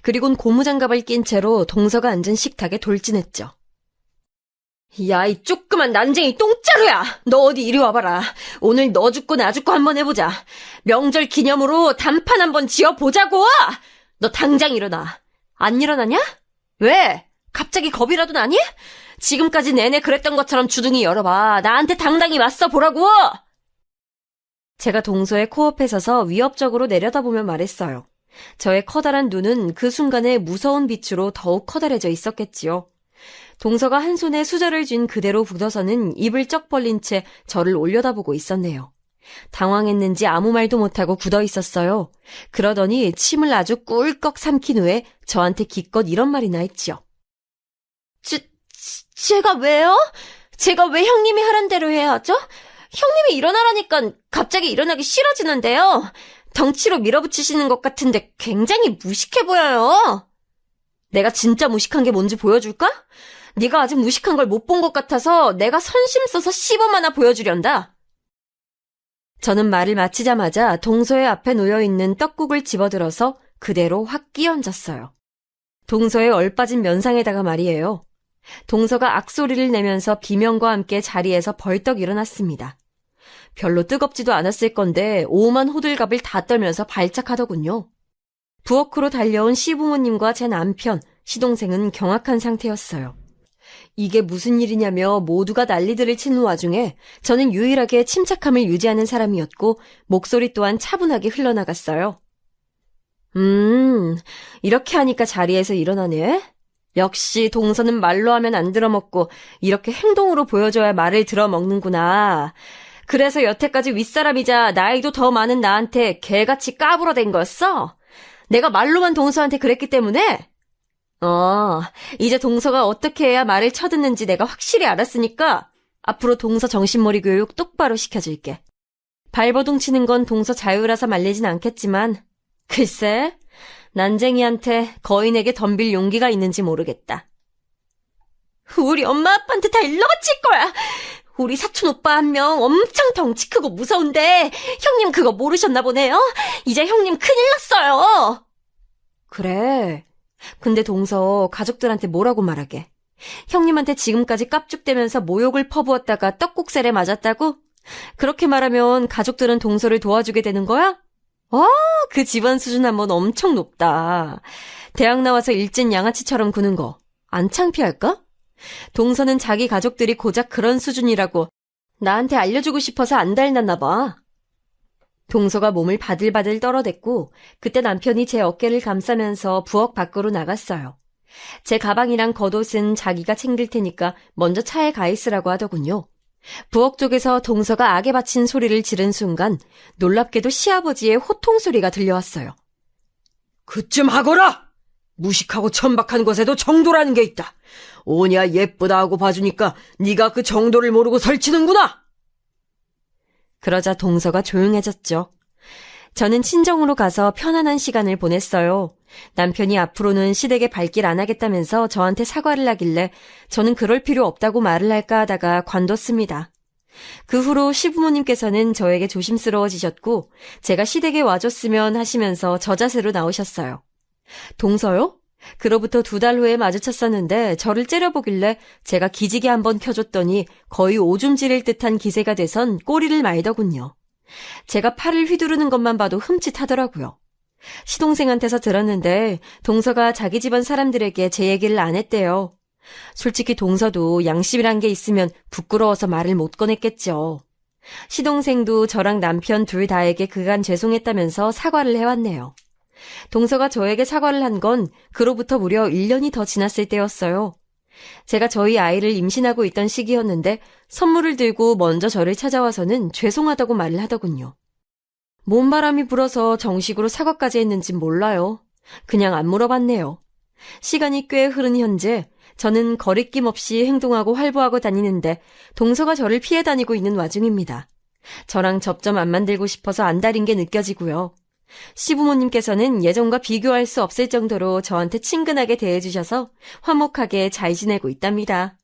그리곤 고무장갑을 낀 채로 동서가 앉은 식탁에 돌진했죠. 야, 이 조그만 난쟁이 똥자루야! 너 어디 이리 와봐라. 오늘 너 죽고 나 죽고 한번 해보자. 명절 기념으로 단판 한번 지어보자고! 너 당장 일어나. 안 일어나냐? 왜? 갑자기 겁이라도 나니? 지금까지 내내 그랬던 것처럼 주둥이 열어봐. 나한테 당당히 맞서 보라고! 제가 동서의 코앞에 서서 위협적으로 내려다보며 말했어요. 저의 커다란 눈은 그 순간에 무서운 빛으로 더욱 커다래져 있었겠지요. 동서가 한 손에 수저를 쥔 그대로 굳어서는 입을 쩍 벌린 채 저를 올려다보고 있었네요. 당황했는지 아무 말도 못하고 굳어 있었어요. 그러더니 침을 아주 꿀꺽 삼킨 후에 저한테 기껏 이런 말이나 했지요. 제가 왜요? 제가 왜 형님이 하란 대로 해야죠? 형님이 일어나라니까 갑자기 일어나기 싫어지는데요. 덩치로 밀어붙이시는 것 같은데 굉장히 무식해 보여요. 내가 진짜 무식한 게 뭔지 보여줄까? 네가 아직 무식한 걸 못 본 것 같아서 내가 선심 써서 시범 하나 보여주련다. 저는 말을 마치자마자 동서의 앞에 놓여있는 떡국을 집어들어서 그대로 확 끼얹었어요. 동서의 얼빠진 면상에다가 말이에요. 동서가 악소리를 내면서 비명과 함께 자리에서 벌떡 일어났습니다. 별로 뜨겁지도 않았을 건데 오만 호들갑을 다 떨면서 발작하더군요. 부엌으로 달려온 시부모님과 제 남편, 시동생은 경악한 상태였어요. 이게 무슨 일이냐며 모두가 난리들을 치는 와중에 저는 유일하게 침착함을 유지하는 사람이었고 목소리 또한 차분하게 흘러나갔어요. 이렇게 하니까 자리에서 일어나네. 역시 동서는 말로 하면 안 들어먹고 이렇게 행동으로 보여줘야 말을 들어먹는구나. 그래서 여태까지 윗사람이자 나이도 더 많은 나한테 개같이 까불어댄 거였어? 내가 말로만 동서한테 그랬기 때문에? 이제 동서가 어떻게 해야 말을 쳐듣는지 내가 확실히 알았으니까 앞으로 동서 정신머리 교육 똑바로 시켜줄게. 발버둥 치는 건 동서 자유라서 말리진 않겠지만 글쎄, 난쟁이한테 거인에게 덤빌 용기가 있는지 모르겠다. 우리 엄마 아빠한테 다 일러바칠 거야. 우리 사촌 오빠 한 명 엄청 덩치 크고 무서운데 형님 그거 모르셨나 보네요. 이제 형님 큰일 났어요. 그래. 근데 동서 가족들한테 뭐라고 말하게? 형님한테 지금까지 깝죽대면서 모욕을 퍼부었다가 떡국살에 맞았다고? 그렇게 말하면 가족들은 동서를 도와주게 되는 거야? 그 집안 수준 한번 엄청 높다. 대학 나와서 일진 양아치처럼 구는 거 안 창피할까? 동서는 자기 가족들이 고작 그런 수준이라고 나한테 알려주고 싶어서 안 달났나 봐. 동서가 몸을 바들바들 떨어댔고 그때 남편이 제 어깨를 감싸면서 부엌 밖으로 나갔어요. 제 가방이랑 겉옷은 자기가 챙길 테니까 먼저 차에 가 있으라고 하더군요. 부엌 쪽에서 동서가 악에 바친 소리를 지른 순간 놀랍게도 시아버지의 호통 소리가 들려왔어요. 그쯤 하거라! 무식하고 천박한 것에도 정도라는 게 있다. 오냐 예쁘다 하고 봐주니까 네가 그 정도를 모르고 설치는구나. 그러자 동서가 조용해졌죠. 저는 친정으로 가서 편안한 시간을 보냈어요. 남편이 앞으로는 시댁에 발길 안 하겠다면서 저한테 사과를 하길래 저는 그럴 필요 없다고 말을 할까 하다가 관뒀습니다. 그 후로 시부모님께서는 저에게 조심스러워지셨고 제가 시댁에 와줬으면 하시면서 저자세로 나오셨어요. 동서요? 그로부터 2달 후에 마주쳤었는데 저를 째려보길래 제가 기지개 한번 켜줬더니 거의 오줌 지릴 듯한 기세가 돼선 꼬리를 말더군요. 제가 팔을 휘두르는 것만 봐도 흠칫하더라고요. 시동생한테서 들었는데 동서가 자기 집안 사람들에게 제 얘기를 안 했대요. 솔직히 동서도 양심이란 게 있으면 부끄러워서 말을 못 꺼냈겠죠. 시동생도 저랑 남편 둘 다에게 그간 죄송했다면서 사과를 해왔네요. 동서가 저에게 사과를 한 건 그로부터 무려 1년이 더 지났을 때였어요. 제가 저희 아이를 임신하고 있던 시기였는데 선물을 들고 먼저 저를 찾아와서는 죄송하다고 말을 하더군요. 몸바람이 불어서 정식으로 사과까지 했는진 몰라요. 그냥 안 물어봤네요. 시간이 꽤 흐른 현재 저는 거리낌 없이 행동하고 활보하고 다니는데 동서가 저를 피해 다니고 있는 와중입니다. 저랑 접점 안 만들고 싶어서 안달인 게 느껴지고요. 시부모님께서는 예전과 비교할 수 없을 정도로 저한테 친근하게 대해주셔서 화목하게 잘 지내고 있답니다.